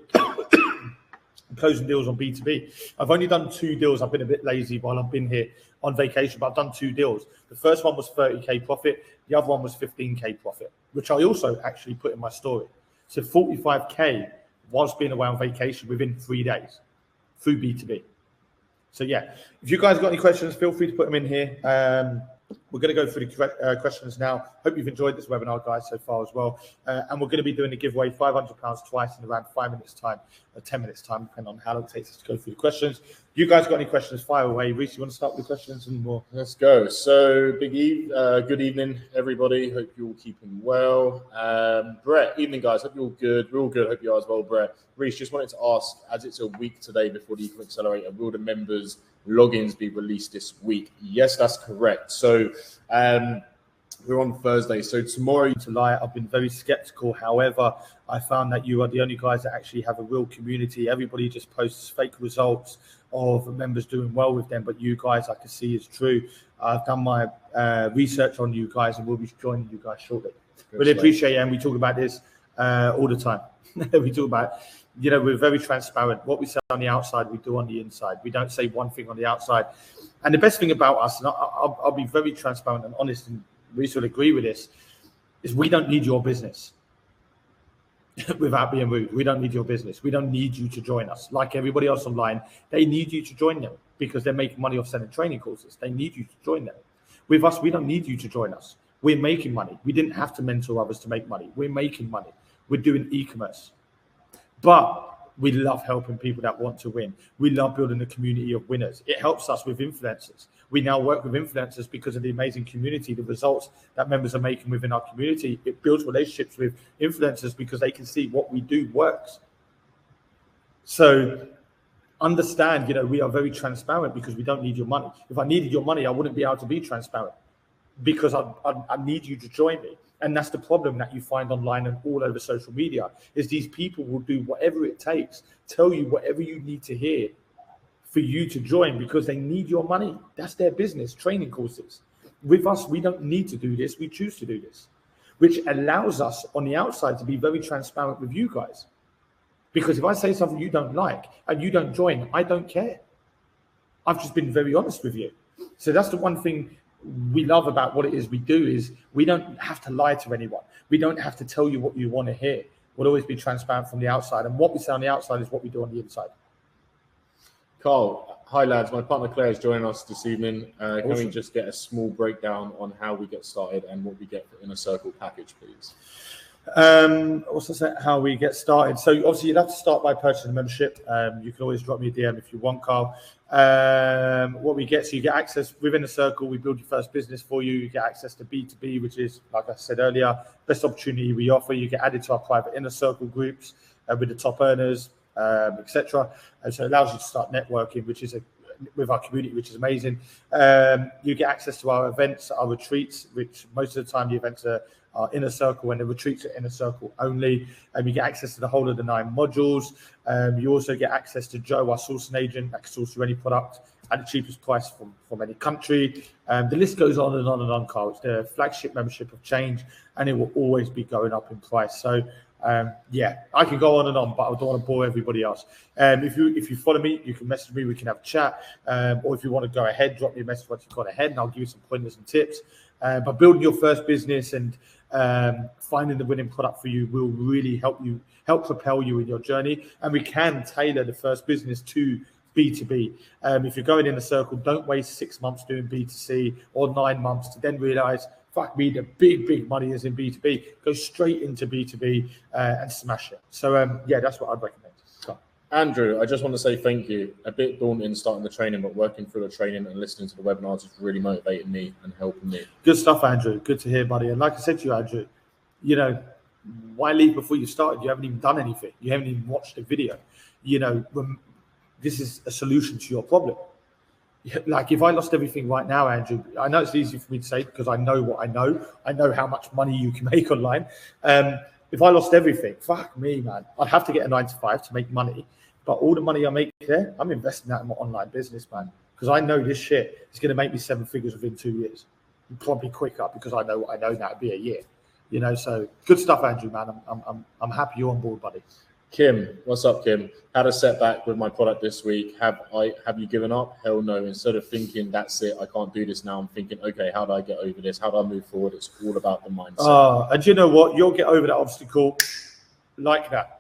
Closing deals on B2B. I've only done 2 deals. I've been a bit lazy while I've been here on vacation, but I've done 2 deals. The first one was 30K profit. The other one was 15K profit, which I also actually put in my story. So 45K whilst being away on vacation within 3 days through B2B. So yeah, if you guys got any questions, feel free to put them in here. We're going to go through the questions now. Hope you've enjoyed this webinar, guys, so far as well. And we're going to be doing a giveaway, £500 twice in around 5 minutes time, or 10 minutes time, depending on how long it takes us to go through the questions. You guys got any questions, fire away. Reece, you want to start with the questions and more? Let's go. So, Big Eve, good evening, everybody. Hope you're all keeping well. Brett, evening, guys. Hope you're all good. We're all good. Hope you are as well, Brett. Reece, just wanted to ask, as it's a week today before the Ecom Accelerator, will the members' logins be released this week? Yes, that's correct. So, we're on Thursday. So tomorrow, to lie, I've been very skeptical. However, I found that you are the only guys that actually have a real community. Everybody just posts fake results of members doing well with them, but you guys, I can see, is true. I've done my research on you guys, and we'll be joining you guys shortly. Really appreciate it, and we talk about this all the time. We talk about, you know, we're very transparent. What we say on the outside, we do on the inside. We don't say one thing on the outside. And the best thing about us, and I'll be very transparent and honest, and we sort of agree with this, is we don't need your business. Without being rude, we don't need your business. We don't need you to join us. Like everybody else online, they need you to join them because they're making money off selling training courses. They need you to join them. With us, we don't need you to join us. We're making money. We didn't have to mentor others to make money. We're making money. We're doing e-commerce. But we love helping people that want to win. We love building a community of winners. It helps us with influencers. We now work with influencers because of the amazing community, the results that members are making within our community. It builds relationships with influencers because they can see what we do works. So understand, you know, we are very transparent because we don't need your money. If I needed your money, I wouldn't be able to be transparent because I need you to join me. And that's the problem that you find online and all over social media, is these people will do whatever it takes, tell you whatever you need to hear for you to join because they need your money. That's their business, training courses. With us, we don't need to do this. We choose to do this. which allows us on the outside to be very transparent with you guys. Because if I say something you don't like and you don't join, I don't care. I've just been very honest with you. So that's the one thing we love about what it is we do, is we don't have to lie to anyone. We don't have to tell you what you want to hear. We'll always be transparent from the outside. And what we say on the outside is what we do on the inside. Carl, hi lads. My partner Claire is joining us this evening. Can Awesome. we just get a small breakdown on how we get started and what we get for Inner Circle package, please? Also say how we get started. So obviously you'd have to start by purchasing a membership. You can always drop me a DM if you want, Carl. What we get, so you get access within the circle. We build your first business for you. You get access to B2B, which is, like I said earlier, best opportunity we offer. You get added to our private inner circle groups with the top earners, etc. And so it allows you to start networking, which is with our community, which is amazing. You get access to our events, our retreats, which most of the time the events are inner circle and the retreats are inner circle only. You get access to the whole of the 9 modules. You also get access to Joe, our sourcing agent, that can source you any product at the cheapest price from any country. The list goes on and on and on, Carl. It's the flagship membership of Change, and it will always be going up in price. So yeah, I can go on and on, but I don't want to bore everybody else. If you follow me, you can message me, we can have a chat. Or if you want to go ahead, drop me a message once you've gone ahead, and I'll give you some pointers and tips. But building your first business and finding the winning product for you will really help propel you in your journey. And we can tailor the first business to B2B. If you're going in a circle, don't waste 6 months doing B2C or 9 months to then realize, fuck me, the big money is in B2B. Go straight into B2B and smash it. So yeah, that's what I'd recommend. Andrew, I just want to say thank you. A bit daunting starting the training, but working through the training and listening to the webinars is really motivating me and helping me. Good stuff, Andrew. Good to hear, buddy. And like I said to you, Andrew, you know, why leave before you started? You haven't even done anything. You haven't even watched a video. You know, this is a solution to your problem. Like if I lost everything right now, Andrew, I know it's easy for me to say because I know what I know. I know how much money you can make online. If I lost everything, fuck me, man. I'd have to get a 9 to 5 to make money. But all the money I make there, I'm investing that in my online business, man. Because I know this shit is going to make me 7 figures within 2 years. Probably quicker because I know what I know now. It'd be a year. You know, so good stuff, Andrew, man. I'm happy you're on board, buddy. Kim, what's up, Kim? Had a setback with my product this week. Have you given up? Hell no. Instead of thinking that's it, I can't do this now, I'm thinking, okay, how do I get over this? How do I move forward? It's all about the mindset. And you know what? You'll get over that obstacle like that.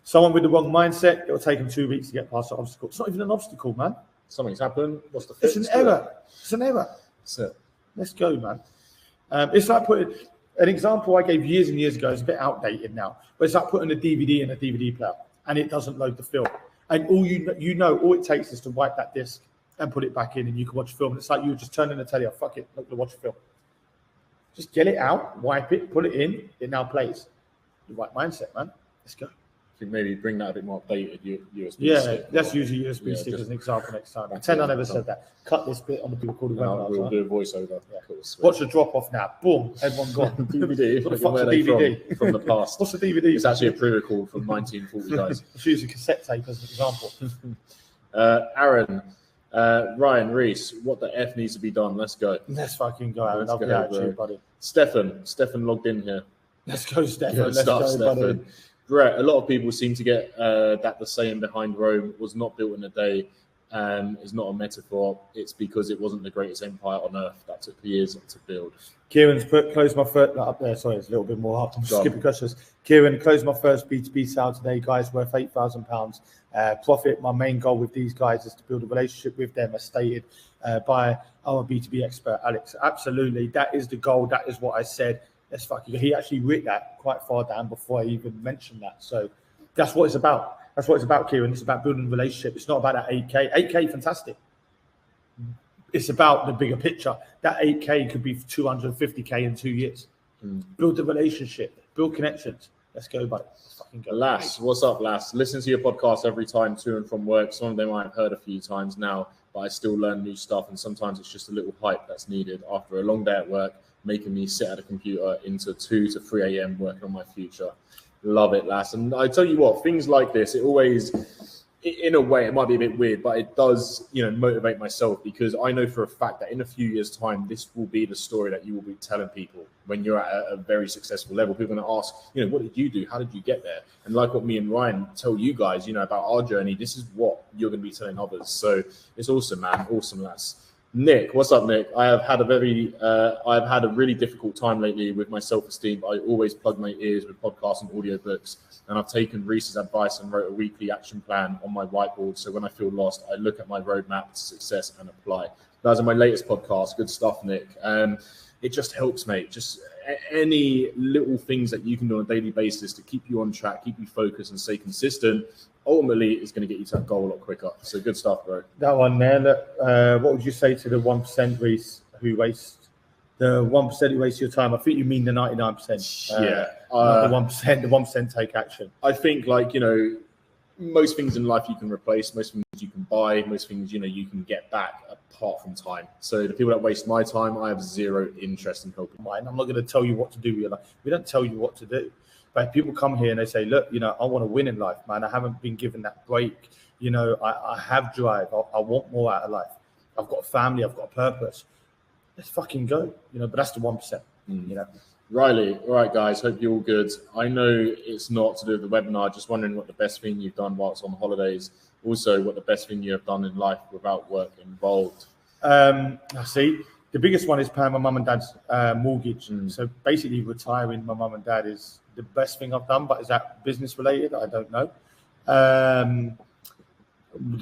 Someone with the wrong mindset, it'll take them 2 weeks to get past the obstacle. It's not even an obstacle, man. Something's happened. What's the fix? It's an error. It's an error. That's it. Let's go, man. It's like putting an example I gave years and years ago. It's a bit outdated now, but it's like putting a DVD in a DVD player and it doesn't load the film. And all all it takes is to wipe that disc and put it back in, and you can watch a film. And it's like you just turning the telly off. Fuck it, not gonna watch a film. Just get it out, wipe it, put it in. It now plays. The right mindset, man. Let's go. Maybe bring that a bit more updated USB. Yeah, stick. let's use a USB stick as an example next time. Pretend I never said that. Cut this bit on the recorded webinar. We'll do a voiceover. Yeah. Cool, watch the drop off now. Boom, everyone gone. DVD. What the fuck's a DVD? From the past. What's a DVD? It's actually a pre-record from 1940, guys. Let's use a cassette tape as an example. Aaron, Ryan, Reese, what the F needs to be done? Let's go. Let's fucking go, Aaron. I'll be out to you, buddy. Stefan logged in here. Let's go, Stefan. Yeah, Let's go, Stefan. buddy. Brett, a lot of people seem to get that the saying behind Rome was not built in a day is not a metaphor. It's because it wasn't the greatest empire on earth that took years to build. Kieran's closed my first up there. Sorry, it's a little bit more up. I'm skipping questions. Kieran, closed my first B2B sale today, guys, worth £8,000 profit. My main goal with these guys is to build a relationship with them, as stated by our B2B expert, Alex. Absolutely. That is the goal. That is what I said. That's fucking. He actually wrote that quite far down before I even mentioned that. So that's what it's about. That's what it's about, Kieran. It's about building a relationship. It's not about that 8K. 8K, fantastic. It's about the bigger picture. That 8K could be 250K in 2 years. Build the relationship. Build connections. Let's go, buddy. Let's fucking go. Lass, what's up, Lass? Listen to your podcast every time to and from work. Some of them I've heard a few times now, but I still learn new stuff. And sometimes it's just a little hype that's needed after a long day at work, making me sit at a computer into 2 to 3 a.m. working on my future. Love it, Lass. And I tell you what, things like this, it in a way, it might be a bit weird, but it does, motivate myself, because I know for a fact that in a few years' time, this will be the story that you will be telling people when you're at a very successful level. People are going to ask, what did you do? How did you get there? And like what me and Ryan tell you guys, about our journey, this is what you're going to be telling others. So it's awesome, man. Awesome, lads. Nick, what's up, Nick? I've had a really difficult time lately with my self-esteem, but I always plug my ears with podcasts and audiobooks. And I've taken Reese's advice and wrote a weekly action plan on my whiteboard. So when I feel lost, I look at my roadmap to success and apply. Those are my latest podcast. Good stuff, Nick. It just helps, mate. Just any little things that you can do on a daily basis to keep you on track, keep you focused and stay consistent, ultimately is going to get you to that goal a lot quicker. So good stuff, bro. That one there, look, what would you say to the 1% Reese who wastes the 1% who wastes your time? I think you mean the 99%. Not the 1%. The 1% take action. I think, most things in life you can replace, most things you can buy, most things you can get back apart from time. So the people that waste my time, I have zero interest in helping. Mine. I'm not going to tell you what to do with your life. We don't tell you what to do. But people come here and they say, look, I want to win in life, man. I haven't been given that break. I have drive. I want more out of life. I've got a family. I've got a purpose. Let's fucking go. But that's the 1%. Riley, all right, guys. Hope you're all good. I know it's not to do with the webinar. Just wondering what the best thing you've done whilst on holidays. Also, what the best thing you have done in life without work involved. I see. The biggest one is paying my mum and dad's mortgage. So basically, retiring my mum and dad is the best thing I've done. But is that business related? I don't know. The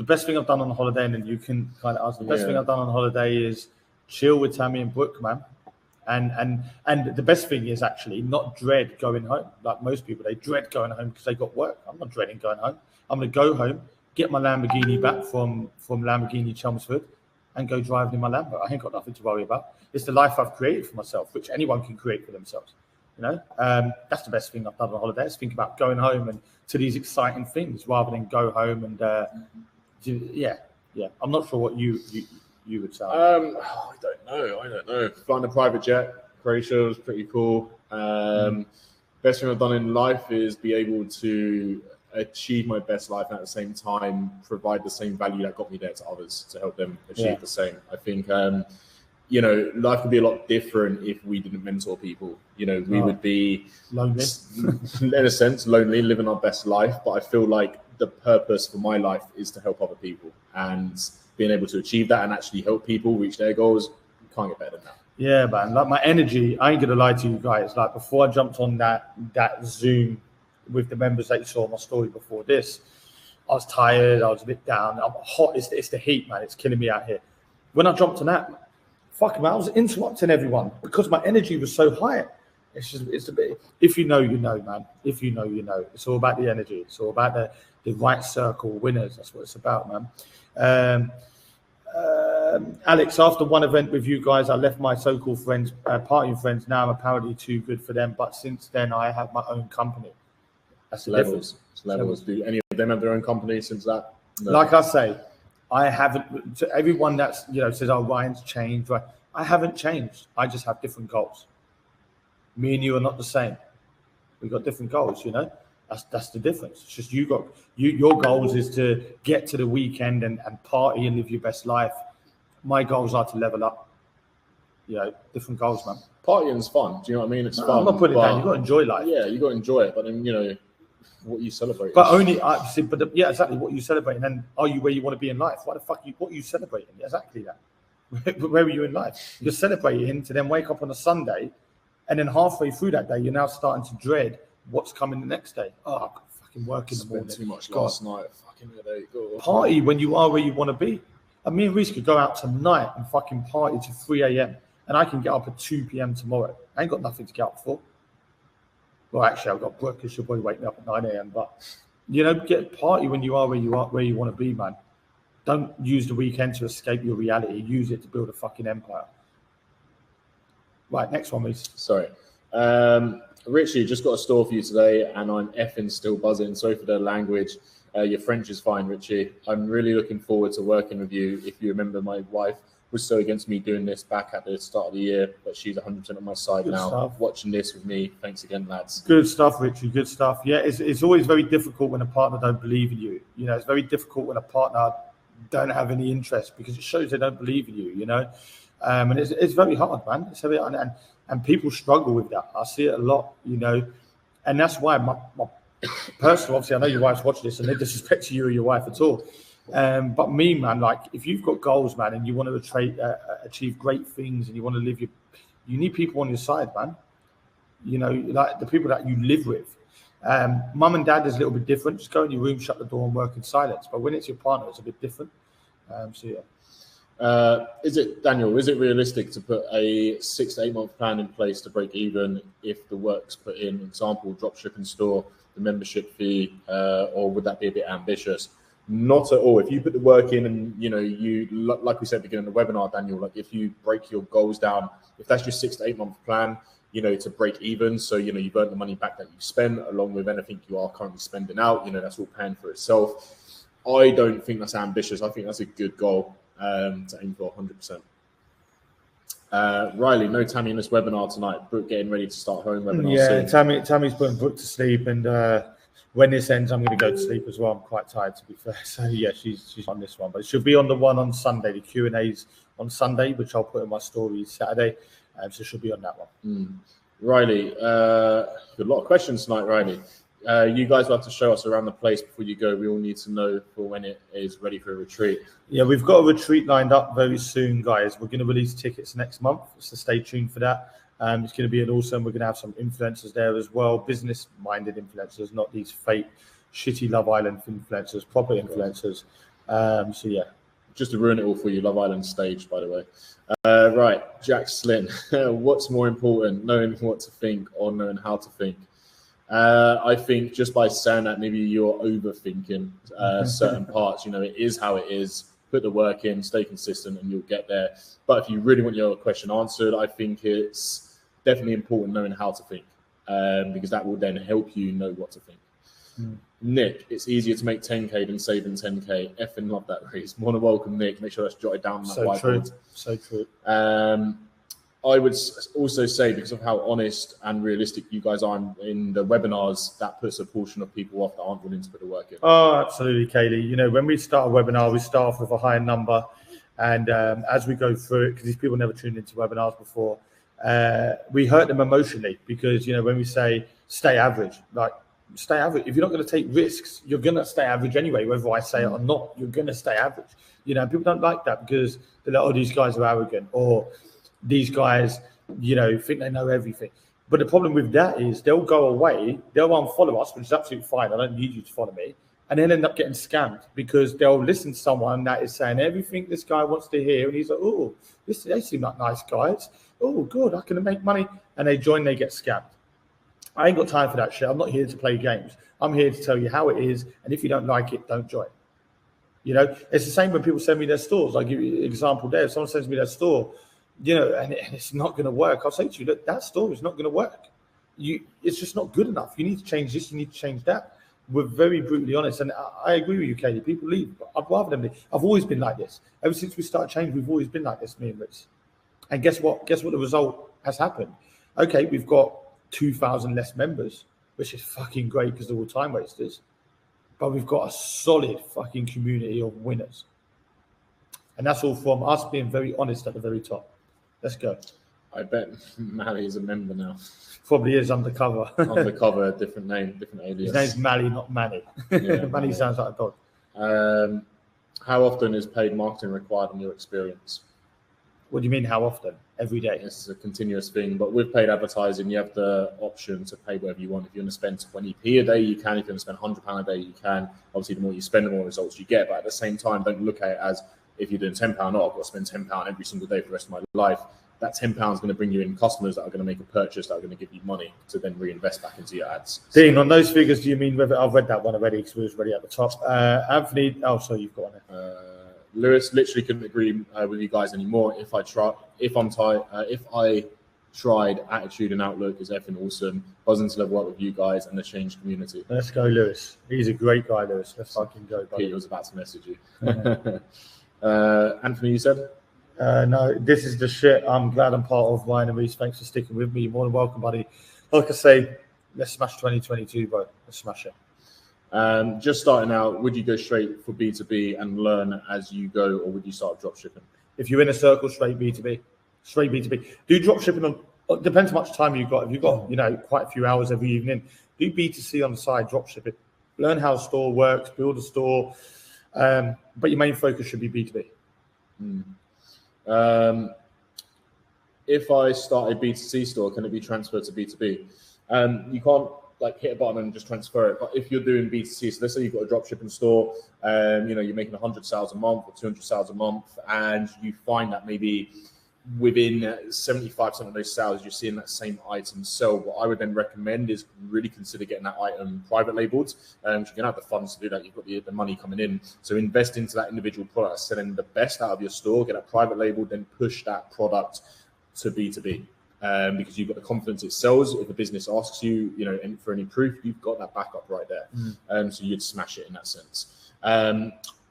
best thing I've done on holiday, and then you can kind of ask. The best thing I've done on holiday is chill with Tammy and Brooke, man. And the best thing is actually not dread going home. Like most people, they dread going home because they got work. I'm not dreading going home. I'm going to go home, get my Lamborghini back from Lamborghini Chelmsford, and go driving in my Lambo. I ain't got nothing to worry about. It's the life I've created for myself, which anyone can create for themselves. That's the best thing I've done on holiday. Is think about going home and to these exciting things rather than go home and I'm not sure what you would say. I don't know. Flying a private jet, Croatia was pretty cool. Best thing I've done in life is be able to achieve my best life and at the same time provide the same value that got me there to others to help them achieve the same. I think life could be a lot different if we didn't mentor people. We would be lonely, in a sense, lonely, living our best life. But I feel like the purpose for my life is to help other people, and being able to achieve that and actually help people reach their goals, you can't get better than that. Yeah, man. Like my energy, I ain't gonna lie to you guys. Like before I jumped on that Zoom with the members that you saw my story before this, I was tired. I was a bit down. I'm hot. It's the heat, man. It's killing me out here. When I jumped on that, fuck man, I was interrupting everyone because my energy was so high. It's a bit. If you know, you know, man. If you know, you know. It's all about the energy. It's all about the right circle winners. That's what it's about, man. Alex, after one event with you guys, I left my so-called friends, partying friends. Now I'm apparently too good for them, but since then I have my own company. That's the levels. Do any of them have their own company since that? No. Like I say, I haven't. To everyone that's says, "Oh, Ryan's changed," right? I haven't changed. I just have different goals. Me and you are not the same. We've got different goals. That's the difference. It's just your goals is to get to the weekend and party and live your best life. My goals are to level up. Different goals, man. Partying's fun. Do you know what I mean? It's fun. I'm not putting it down. You've got to enjoy life. Yeah, you got to enjoy it. But then, what you celebrate. But exactly what you celebrate. And then are you where you want to be in life? What are you celebrating? Exactly that. Where are you in life? You're celebrating to then wake up on a Sunday, and then halfway through that day, you're now starting to dread what's coming the next day. Oh, I've got fucking work in the morning. Too much last night. Fucking headache. Party when you are where you want to be. And me and Reese could go out tonight and fucking party to 3 a.m. and I can get up at 2 p.m. tomorrow. I ain't got nothing to get up for. Well, actually, I've got Brooke because she'll probably wake me up at 9 a.m. But, get party when you are where you want to be, man. Don't use the weekend to escape your reality. Use it to build a fucking empire. Right, next one, Reese. Sorry. Richie, just got a store for you today and I'm effing still buzzing. Sorry for the language. Your French is fine, Richie. I'm really looking forward to working with you. If you remember my wife, was so against me doing this back at the start of the year, but she's 100% on my side Good now. stuff. Watching this with me. Thanks again, lads. Good stuff, Richie. Good stuff. Yeah, it's always very difficult when a partner don't believe in you. You know, it's very difficult when a partner don't have any interest because it shows they don't believe in you. You know, and it's very hard, man. It's very, and people struggle with that. I see it a lot. You know, and that's why my personal, obviously, I know your wife's watching this, and no disrespect to you or your wife at all. But me, man, like if you've got goals, man, and you want to achieve great things, and you want to live you need people on your side, man. You know, like the people that you live with. Mum and dad is a little bit different. Just go in your room, shut the door, and work in silence. But when it's your partner, it's a bit different. So yeah. Is it realistic to put a 6 to 8 month plan in place to break even if the work's put in? Example, dropshipping store, the membership fee, or would that be a bit ambitious? Not at all. If you put the work in and, you know, you, like we said at the beginning of the webinar, Daniel, like if you break your goals down, if that's your 6 to 8 month plan, you know, to break even. So, you know, you've earned the money back that you spent along with anything you are currently spending out, you know, that's all paying for itself. I don't think that's ambitious. I think that's a good goal to aim for 100%. Riley, no Tammy in this webinar tonight. Brooke getting ready to start her own webinar soon. Tammy's putting Brooke to sleep, and when this ends, I'm going to go to sleep as well. I'm quite tired, to be fair. So yeah, she's on this one, but she'll be on the one on Sunday. The Q&A's on Sunday, which I'll put in my stories Saturday. So she'll be on that one. Riley, a lot of questions tonight, Riley. You guys will have to show us around the place before you go. We all need to know for when it is ready for a retreat. Yeah, we've got a retreat lined up very soon, guys. We're going to release tickets next month, so stay tuned for that. It's going to be an awesome. We're going to have some influencers there as well, business-minded influencers, not these fake, shitty Love Island influencers, proper influencers. So yeah. Just to ruin it all for you, Love Island stage, by the way. Right, Jack Slynn. What's more important, knowing what to think or knowing how to think? I think just by saying that, maybe you're overthinking certain parts. You know, it is how it is. Put the work in, stay consistent, and you'll get there. But if you really want your question answered, I think it's definitely important knowing how to think, because that will then help you know what to think. Nick, it's easier to make 10K than saving 10K. Effing love that race. More than welcome, Nick. Make sure that's jotted down on that whiteboard. So true. I would also say, because of how honest and realistic you guys are in the webinars, that puts a portion of people off that aren't willing to put the work in. Oh, absolutely, Kaylee. You know, when we start a webinar, we start off with a higher number. And as we go through it, because these people never tuned into webinars before, we hurt them emotionally because, you know, when we say stay average, like stay average. If you're not going to take risks, you're going to stay average anyway, whether I say it or not. You're going to stay average. You know, people don't like that because they're like, oh, these guys are arrogant, or these guys, you know, think they know everything. But the problem with that is they'll go away, they'll unfollow us, which is absolutely fine. I don't need you to follow me. And then end up getting scammed because they'll listen to someone that is saying everything this guy wants to hear. And he's like, oh, they seem like nice guys. Oh, good, I can make money. And they join, they get scammed. I ain't got time for that shit. I'm not here to play games. I'm here to tell you how it is. And if you don't like it, don't join. You know, it's the same when people send me their stores. I'll give you an example there. If someone sends me their store, you know, and it's not going to work, I'll say to you, look, that store is not going to work. It's just not good enough. You need to change this. You need to change that. We're very brutally honest. And I agree with you, Katie. People leave. I'd rather them leave. I've always been like this. Ever since we started changing, we've always been like this, me and Rich. And guess what? Guess what the result has happened? Okay, we've got 2,000 less members, which is fucking great because they're all time wasters. But we've got a solid fucking community of winners. And that's all from us being very honest at the very top. Let's go. I bet Mally is a member now. Probably is undercover. Undercover, different name, different alias. His name's Mally, not Manny. Yeah, Manny sounds like a dog. How often is paid marketing required in your experience? What do you mean, how often? Every day? This is a continuous thing, but with paid advertising, you have the option to pay whatever you want. If you want to spend 20p a day, you can. If you want to spend £100 a day, you can. Obviously, the more you spend, the more results you get. But at the same time, don't look at it as if you're doing £10, oh, I've got to spend £10 every single day for the rest of my life. That £10 is going to bring you in customers that are going to make a purchase, that are going to give you money to then reinvest back into your ads. Dean, on those figures, do you mean whether I've read that one already because we was already at the top? Anthony, oh, sorry, you've got one. Lewis, literally couldn't agree with you guys anymore. If I tried, attitude and outlook is effing awesome. Buzzing to level up with you guys and the change community. Let's go, Lewis. He's a great guy, Lewis. Let's fucking go, buddy. Peter was about to message you. Anthony, you said? No, this is the shit. I'm glad I'm part of Ryan and Reese. Thanks for sticking with me. You're more than welcome, buddy. Like I say, let's smash 2022, bro. Let's smash it. Just starting out, would you go straight for B2B and learn as you go, or would you start drop shipping? If you're in a circle, straight B2B. Straight B2B. Do drop shipping on, depends how much time you've got. If you've got, quite a few hours every evening, do B2C on the side, drop shipping. Learn how a store works, build a store. But your main focus should be B2B. If I start a B2C store, can it be transferred to B2B? You can't hit a button and just transfer it. But if you're doing B2C, so let's say you've got a drop shipping store, you're making 100 sales a month or 200 sales a month, and you find that maybe within 75% of those sales, you're seeing that same item sell. What I would then recommend is really consider getting that item private labeled. You're going to have the funds to do that. You've got the money coming in. So invest into that individual product, selling the best out of your store, get that private labeled, then push that product to B2B. Because you've got the confidence it sells. If a business asks you, for any proof, you've got that backup right there. So you'd smash it in that sense.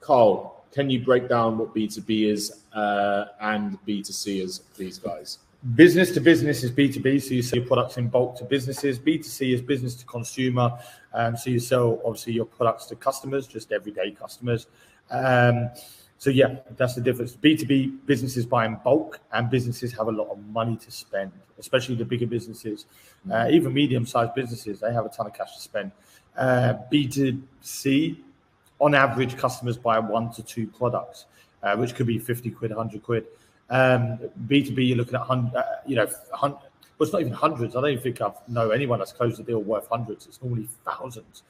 Carl, can you break down what B2B is and B2C is, please, guys? Business to business is B2B, so you sell your products in bulk to businesses. B2C is business to consumer, so you sell, obviously, your products to customers, just everyday customers. So yeah, that's the difference. B2B, businesses buy in bulk, and businesses have a lot of money to spend, especially the bigger businesses. Even medium-sized businesses, they have a ton of cash to spend. B2C, on average, customers buy 1 to 2 products, which could be 50 quid, 100 quid. B2B, you're looking at, well, it's not even hundreds. I don't even think I know anyone that's closed a deal worth hundreds. It's normally thousands.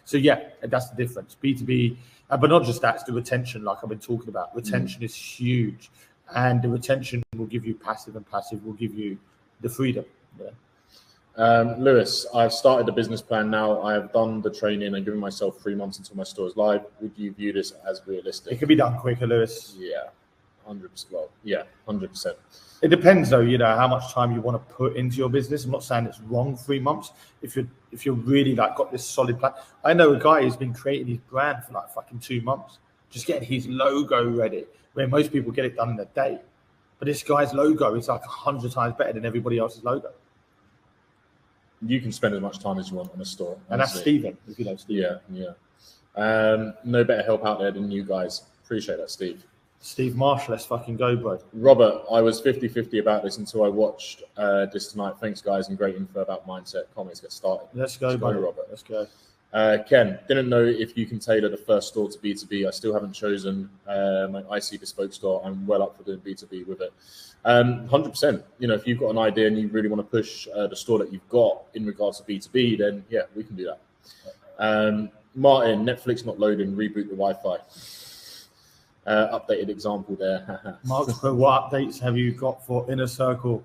So yeah, that's the difference. B2B, but not just that, it's the retention, like I've been talking about. Retention is huge, and the retention will give you passive, and passive will give you the freedom. Yeah. Lewis, I've started the business plan now. I have done the training and given myself 3 months until my store is live. Would you view this as realistic? It can be done quicker, Lewis. Yeah, 100%. Well, yeah, 100%. It depends, though, how much time you want to put into your business. I'm not saying it's wrong 3 months. If you're really got this solid plan. I know a guy who's been creating his brand for fucking 2 months, just getting his logo ready, where most people get it done in a day. But this guy's logo is 100 times better than everybody else's logo. You can spend as much time as you want on a store. And that's Stephen, if you know Stephen. Yeah. No better help out there than you guys. Appreciate that, Steve. Steve Marshall, let's fucking go, bro. Robert, I was 50-50 about this until I watched this tonight. Thanks, guys, and great info about mindset. Comments get started. Let's go, Robert. Let's go. Ken, didn't know if you can tailor the first store to B2B. I still haven't chosen my IC bespoke store. I'm well up for doing B2B with it. 100%. If you've got an idea and you really want to push the store that you've got in regards to B2B, then yeah, we can do that. Martin, Netflix not loading, reboot the Wi-Fi. Updated example there. Mark, what updates have you got for Inner Circle?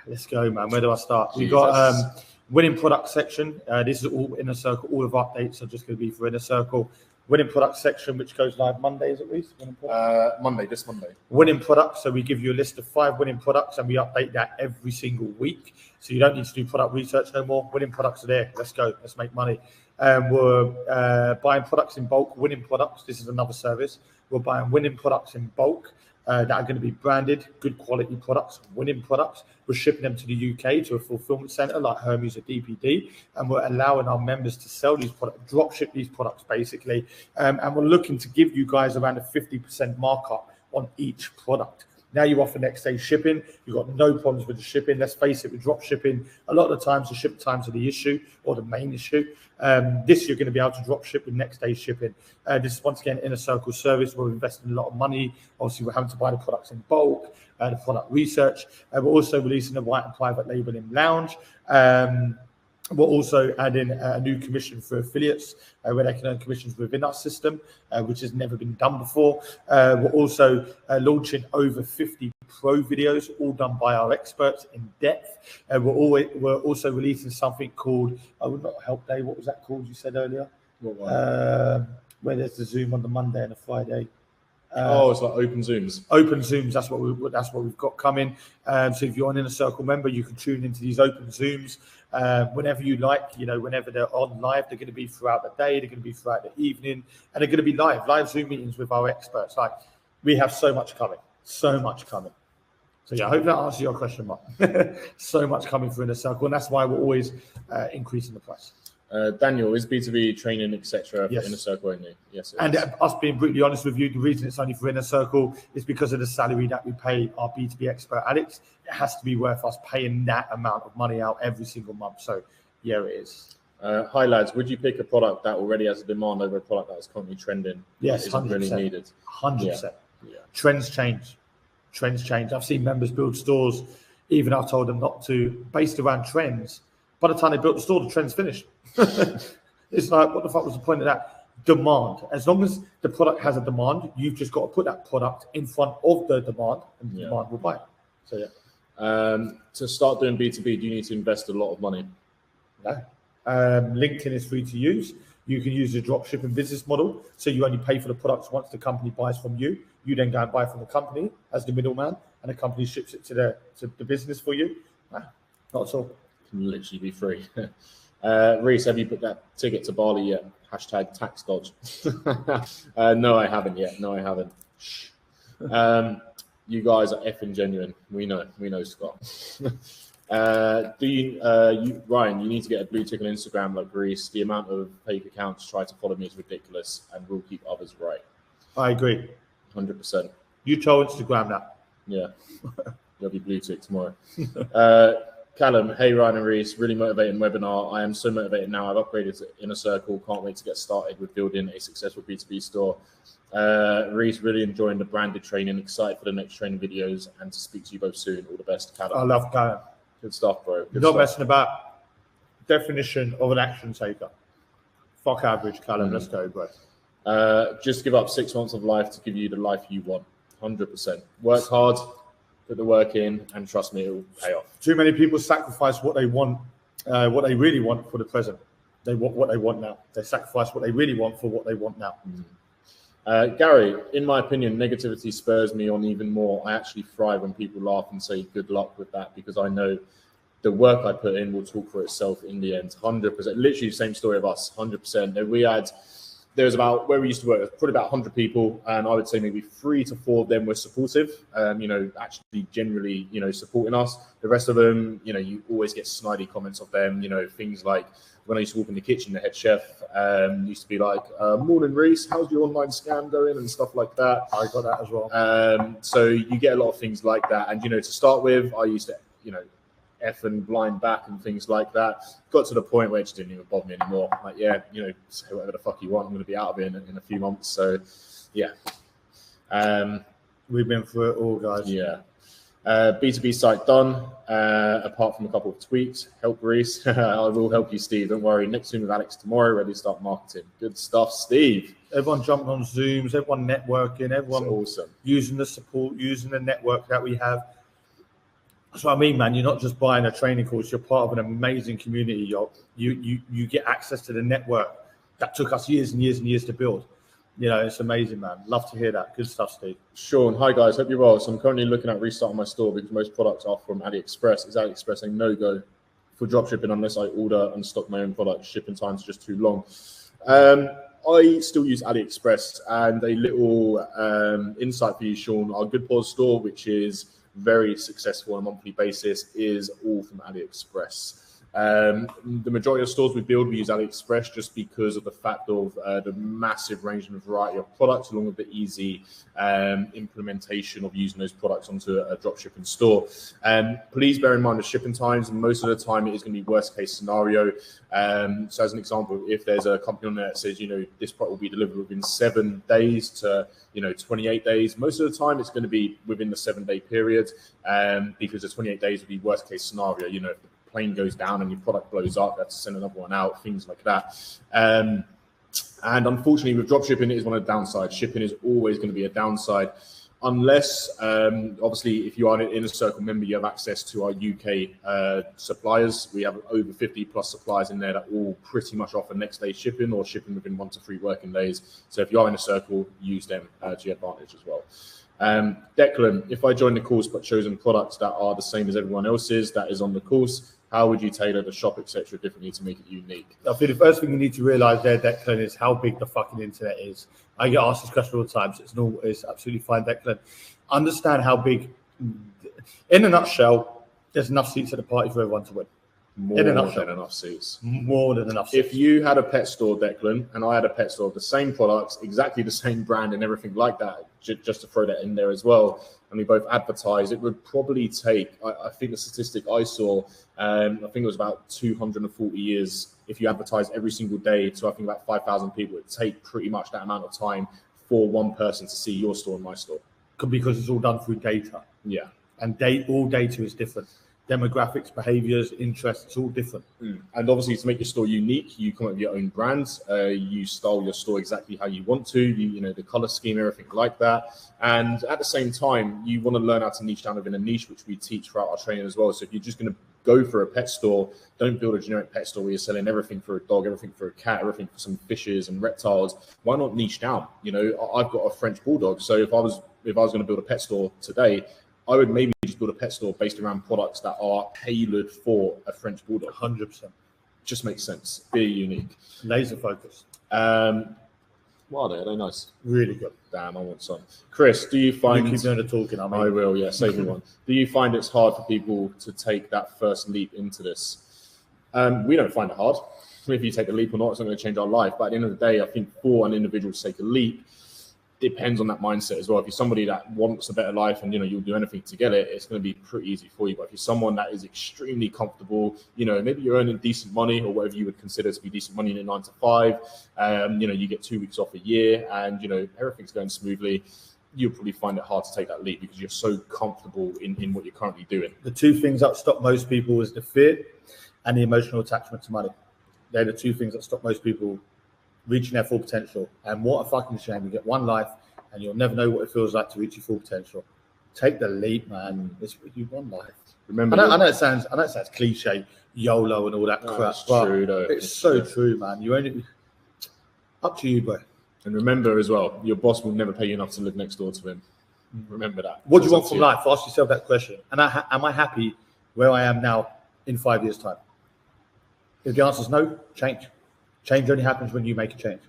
Let's go, man. Where do I start? We've got winning product section. This is all Inner Circle. All of updates are just going to be for Inner Circle. Winning product section, which goes live Monday, is it, Reese? This Monday. Winning products. So we give you a list of 5 winning products, and we update that every single week. So you don't need to do product research no more. Winning products are there. Let's go. Let's make money. We're buying products in bulk. Winning products. This is another service. We're buying winning products in bulk that are going to be branded, good quality products, winning products. We're shipping them to the UK to a fulfillment center like Hermes or DPD, and we're allowing our members to sell these products, drop ship these products basically. And we're looking to give you guys around a 50% markup on each product. Now you offer next day shipping. You've got no problems with the shipping. Let's face it, with drop shipping, a lot of the times the ship times are the issue or the main issue. This you're going to be able to drop ship with next day shipping. This is once again Inner Circle service. We're investing a lot of money. Obviously, we're having to buy the products in bulk, the product research. We're also releasing a white and private labeling lounge. We're also adding a new commission for affiliates where they can earn commissions within our system, which has never been done before. We're also launching over 50 pro videos, all done by our experts in depth. We're also releasing something called, not Help Day, what was that called you said earlier? Where there's the Zoom on the Monday and a Friday. It's like open Zooms. Open Zooms, that's what we've got coming. So if you're an Inner Circle member, you can tune into these open Zooms whenever you like. Whenever they're on live, they're going to be throughout the day, they're going to be throughout the evening, and they're going to be live Zoom meetings with our experts. Like we have so much coming. So much coming. So yeah, I hope that answers your question, Mark. So much coming through Inner Circle, and that's why we're always increasing the price. Daniel, is B2B training, etc. for Yes. Inner Circle only? Yes, it And is. us being brutally honest with you, the reason it's only for Inner Circle is because of the salary that we pay our B2B expert addicts. It has to be worth us paying that amount of money out every single month. So yeah, it is. Hi lads, would you pick a product that already has a demand over a product that is currently trending? Yes, that isn't 100%. really needed. 100%. Yeah. Trends change. I've seen members build stores, even I told them not to, based around trends. By the time they built the store, the trend's finished. It's like, what the fuck was the point of that? Demand. As long as the product has a demand, you've just got to put that product in front of the demand, and the demand will buy it. So yeah. To start doing B2B, do you need to invest a lot of money? No. LinkedIn is free to use. You can use the dropshipping business model. So you only pay for the products once the company buys from you. You then go and buy from the company as the middleman, and the company ships it to the business for you. Nah, not at all. It can literally be free. Reese, have you put that ticket to Bali yet? Hashtag tax dodge. No, I haven't yet. No, I haven't. You guys are effing genuine. We know, Scott. Ryan, you need to get a blue tick on Instagram like Reese. The amount of fake accounts try to follow me is ridiculous, and will keep others right. I agree. 100%. You tell Instagram that. Yeah. You'll be blue tick tomorrow. Callum, hey Ryan and Reese, really motivating webinar. I am so motivated now. I've upgraded to Inner Circle. Can't wait to get started with building a successful B2B store. Reese, really enjoying the branded training. Excited for the next training videos and to speak to you both soon. All the best, Callum. I love Callum. Good stuff, bro. You're not messing about. Definition of an action taker. Fuck average, Callum. Let's go, bro. Just give up 6 months of life to give you the life you want. 100%. Work hard, put the work in, and trust me, it will pay off. Too many people sacrifice what they want, what they really want for the present. They want what they want now. They sacrifice what they really want for what they want now. Gary, in my opinion, negativity spurs me on even more. I actually thrive when people laugh and say good luck with that, because I know the work I put in will talk for itself in the end. 100%. Literally the same story of us. 100%. There was about, where we used to work, probably about 100 people, and I would say maybe 3 to 4 of them were supportive, actually generally, supporting us. The rest of them, you always get snidey comments of them, things like, when I used to walk in the kitchen, the head chef used to be like, morning Reese, how's your online scam going, and stuff like that. I got that as well. So you get a lot of things like that. And, to start with, I used to, F and blind back and things like that. Got to the point where it just didn't even bother me anymore. Like, say whatever the fuck you want. I'm going to be out of it in a few months. So, yeah. We've been through it all, guys. Yeah. B2B site done, apart from a couple of tweaks. Help Reese. I will help you, Steve. Don't worry. Next Zoom with Alex tomorrow. Ready to start marketing. Good stuff, Steve. Everyone jumping on Zooms. Everyone networking. Everyone awesome. Using the support, using the network that we have. That's what I mean, man. You're not just buying a training course. You're part of an amazing community. You get access to the network that took us years and years and years to build. It's amazing, man. Love to hear that. Good stuff, Steve. Sean, hi guys. Hope you're well. So I'm currently looking at restarting my store because most products are from AliExpress. Is AliExpress a no-go for dropshipping unless I order and stock my own products? Shipping times are just too long. I still use AliExpress, and a little insight for you, Sean. Our Good Pause store, which is very successful on a monthly basis, is all from AliExpress. The majority of stores we build, we use AliExpress just because of the fact of the massive range and variety of products, along with the easy implementation of using those products onto a dropshipping store. Please bear in mind the shipping times. Most of the time, it is going to be worst case scenario. So, as an example, if there's a company on there that says, this product will be delivered within 7 days to 28 days, most of the time it's going to be within the 7-day period, because the 28 days would be worst case scenario. If the plane goes down and your product blows up, that's to send another one out, things like that. And unfortunately, with dropshipping, it is one of the downsides. Shipping is always going to be a downside, unless, obviously, if you are an Inner Circle member, you have access to our UK suppliers. We have over 50 plus suppliers in there that all pretty much offer next day shipping or shipping within 1 to 3 working days. So if you are in a circle, use them to your advantage as well. Declan, if I join the course but chosen products that are the same as everyone else's that is on the course, How would you tailor the shop, etc., differently to make it unique? I think the first thing you need to realise there, Declan, is how big the fucking internet is. I get asked this question all the time, so it's normal. It's absolutely fine, Declan. Understand how big. In a nutshell, there's enough seats at the party for everyone to win. More than enough seats. More than enough seats. If you had a pet store, Declan, and I had a pet store, the same products, exactly the same brand and everything like that, just to throw that in there as well, and we both advertise, it would probably take, I think the statistic I saw, I think it was about 240 years. If you advertise every single day to, I think, about 5,000 people, it would take pretty much that amount of time for one person to see your store and my store. Because it's all done through data. Yeah. And all data is different. Demographics, behaviors, interests, it's all different. And obviously, to make your store unique, you come up with your own brands. You style your store exactly how you want to. You know, the color scheme, everything like that. And at the same time, you want to learn how to niche down within a niche, which we teach throughout our training as well. So if you're just going to go for a pet store, don't build a generic pet store where you're selling everything for a dog, everything for a cat, everything for some fishes and reptiles. Why not niche down? You know, I've got a French bulldog, so if I was going to build a pet store today, I would maybe just build a pet store based around products that are tailored for a French bulldog. 100%. Just makes sense. Be unique. Laser focus. What are they nice? Really good. Damn, I want some. Chris, do you find... You keep doing the talking, I will, yeah. Save me one. Do you find it's hard for people to take that first leap into this? We don't find it hard. If you take the leap or not, it's not going to change our life. But at the end of the day, I think for an individual to take a leap, depends on that mindset as well. If you're somebody that wants a better life and, you know, you'll do anything to get it, it's going to be pretty easy for you. But if you're someone that is extremely comfortable, you know, maybe you're earning decent money or whatever you would consider to be decent money in a 9 to 5, you know, you get 2 weeks off a year and, you know, everything's going smoothly, you'll probably find it hard to take that leap because you're so comfortable in what you're currently doing. The 2 things that stop most people is the fear and the emotional attachment to money. They're the 2 things that stop most people reaching their full potential. And what a fucking shame. You get one life and you'll never know what it feels like to reach your full potential. Take the leap, man. It's you one life. Remember, I know it sounds cliche, YOLO and all that crap. It's true, though. It's so true, man. You only up to you, bro. And remember as well, your boss will never pay you enough to live next door to him. Remember that. What do you want from life? Ask yourself that question. And am I happy where I am now in 5 years' time? If the answer is no, change. Change only happens when you make a change.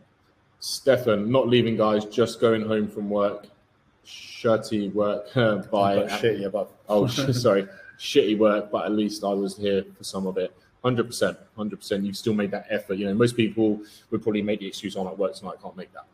Stefan, not leaving, guys, just going home from work. Shitty work shitty above. Oh, sorry. Shitty work, but at least I was here for some of it. 100%. You've still made that effort. You know, most people would probably make the excuse, I'm at work tonight, I can't make that.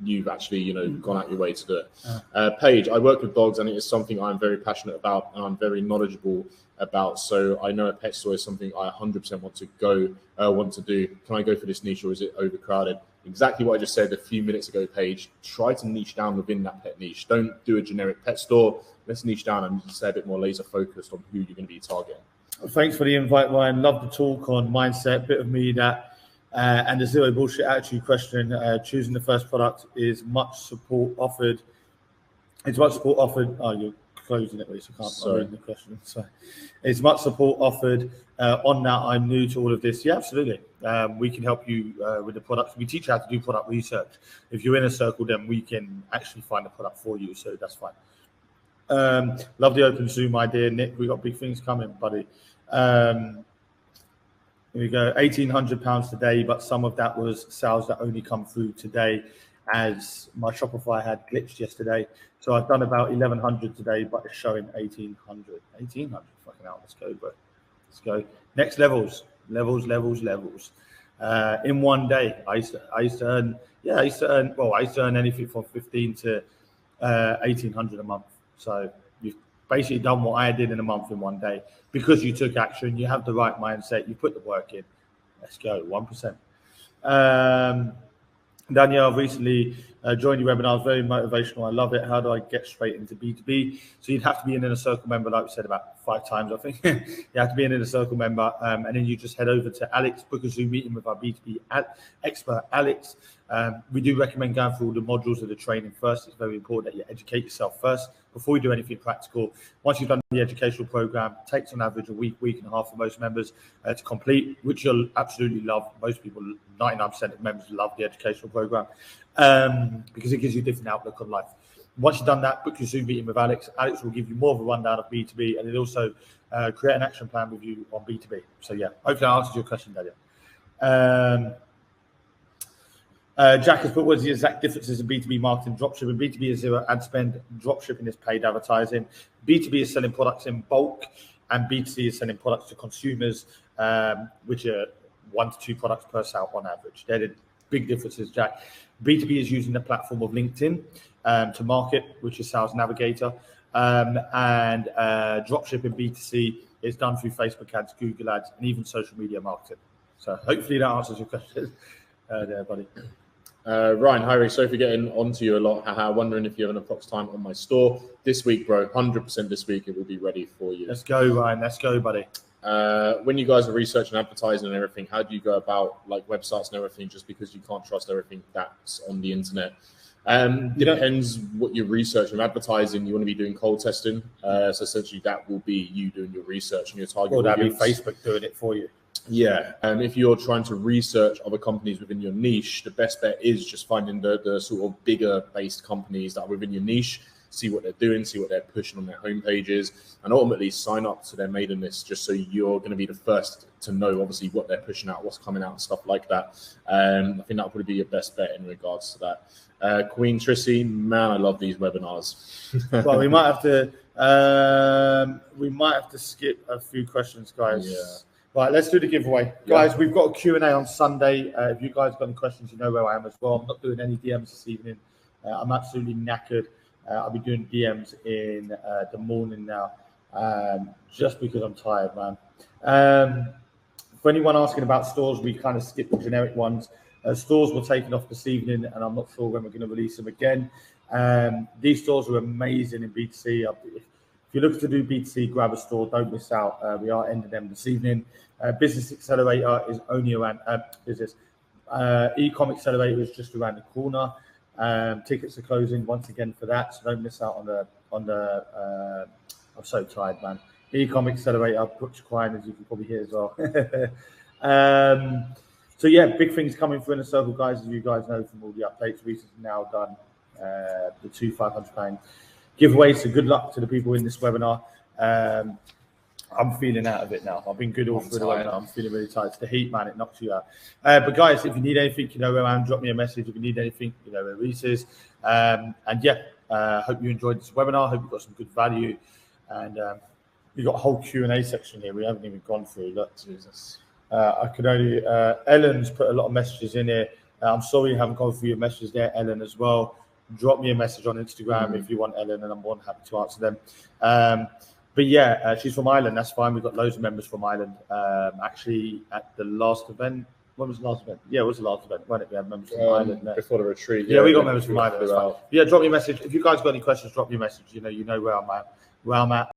You've actually, you know, gone out your way to do it. Paige, I work with dogs and it is something I'm very passionate about and I'm very knowledgeable about. So I know a pet store is something I 100% want to do. Can I go for this niche or is it overcrowded? Exactly what I just said a few minutes ago, Paige. Try to niche down within that pet niche. Don't do a generic pet store. Let's niche down and stay a bit more laser focused on who you're going to be targeting. Thanks for the invite, Ryan. Love the talk on mindset. Bit of me that and the zero bullshit attitude question. Choosing the first product is much support offered. It's much support offered. Oh, you're closing it, so I can't read the question. So, it's much support offered on that. I'm new to all of this. Yeah, absolutely. We can help you with the products. We teach you how to do product research. If you're in a circle, then we can actually find a product for you. So that's fine. Love the open Zoom idea, Nick. We got big things coming, buddy. Here we go. £1,800 today, but some of that was sales that only come through today, as my Shopify had glitched yesterday. So I've done about 1,100 today, but it's showing 1,800. 1,800, fucking hell. Let's go, bro. Let's go. Next levels. In one day, I used to earn anything from 15 to 1,800 a month. So you've basically done what I did in a month in one day because you took action. You have the right mindset. You put the work in. Let's go. 1%. Danielle, I've recently joined your webinar. It's very motivational. I love it. How do I get straight into B2B? So you'd have to be an inner circle member, like we said about 5 times, I think. You have to be an inner circle member. And then you just head over to Alex, book a Zoom meeting with our B2B expert, Alex. We do recommend going through all the modules of the training first. It's very important that you educate yourself first before you do anything practical. Once you've done the educational program, it takes on average a week and a half for most members to complete, which you'll absolutely love. Most people, 99% of members love the educational program because it gives you a different outlook on life. Once you've done that, book your Zoom meeting with Alex. Alex will give you more of a rundown of B2B, and he'll also create an action plan with you on B2B. So yeah, hopefully that answers your question, Daniel. Jack has put, what is the exact differences in B2B marketing and dropshipping? B2B is zero ad spend, dropshipping is paid advertising. B2B is selling products in bulk, and B2C is selling products to consumers, which are 1 to 2 products per sale on average. They're the big differences, Jack. B2B is using the platform of LinkedIn to market, which is Sales Navigator. And dropshipping B2C is done through Facebook ads, Google ads, and even social media marketing. So hopefully that answers your question there, buddy. Ryan, hi, Ray. Sorry for getting onto you a lot. Wondering if you have an approx time on my store this week, bro. 100% this week, it will be ready for you. Let's go, Ryan. Let's go, buddy. When you guys are researching advertising and everything, how do you go about like websites and everything? Just because you can't trust everything that's on the internet. It depends what you're researching. Advertising, you want to be doing cold testing. So essentially, that will be you doing your research and your target audience. That'd be Facebook doing it for you. Yeah, if you're trying to research other companies within your niche, the best bet is just finding the sort of bigger based companies that are within your niche, see what they're doing, see what they're pushing on their homepages, and ultimately sign up to their mailing list just so you're going to be the first to know, obviously, what they're pushing out, what's coming out, and stuff like that. I think that would probably be your best bet in regards to that. Queen Trissy, man, I love these webinars. Well, we might have to skip a few questions, guys. Yeah. Right, let's do the giveaway. Guys, we've got a Q&A on Sunday. If you guys got any questions, you know where I am as well. I'm not doing any DMs this evening. I'm absolutely knackered. I'll be doing DMs in the morning now, just because I'm tired, man. For anyone asking about stores, we kind of skipped the generic ones. Stores were taken off this evening, and I'm not sure when we're going to release them again. These stores are amazing in B2C. If you're looking to do B2C, grab a store. Don't miss out. We are ending them this evening. Business Accelerator is only around e-com Accelerator is just around the corner. Tickets are closing once again for that, so don't miss out on the. I'm so tired, man. E-com Accelerator, Brooks crying, as you can probably hear as well. So yeah, big things coming through in the circle, guys. As you guys know from all the updates, we've now done the 2 £500 giveaways. So good luck to the people in this webinar. I'm feeling out of it now. I've been good all through the webinar. I'm feeling really tired. It's the heat, man. It knocks you out. But guys, if you need anything, you know where I am. Drop me a message. If you need anything, you know where Reese is. And yeah, hope you enjoyed this webinar. Hope you got some good value. And we've got a whole Q&A section here. We haven't even gone through. Look, Jesus. I could only. Ellen's put a lot of messages in here. I'm sorry you haven't gone through your messages there, Ellen, as well. Drop me a message on Instagram if you want, Ellen, and I'm more than happy to answer them. But yeah, she's from Ireland. That's fine. We've got loads of members from Ireland. Actually, at the last event, when was the last event? Yeah, it was the last event, wasn't it? We had members from Ireland there. Before the retreat. Yeah, we got members from Ireland. Yeah, drop me a message. If you guys got any questions, drop me a message. You know where I'm at.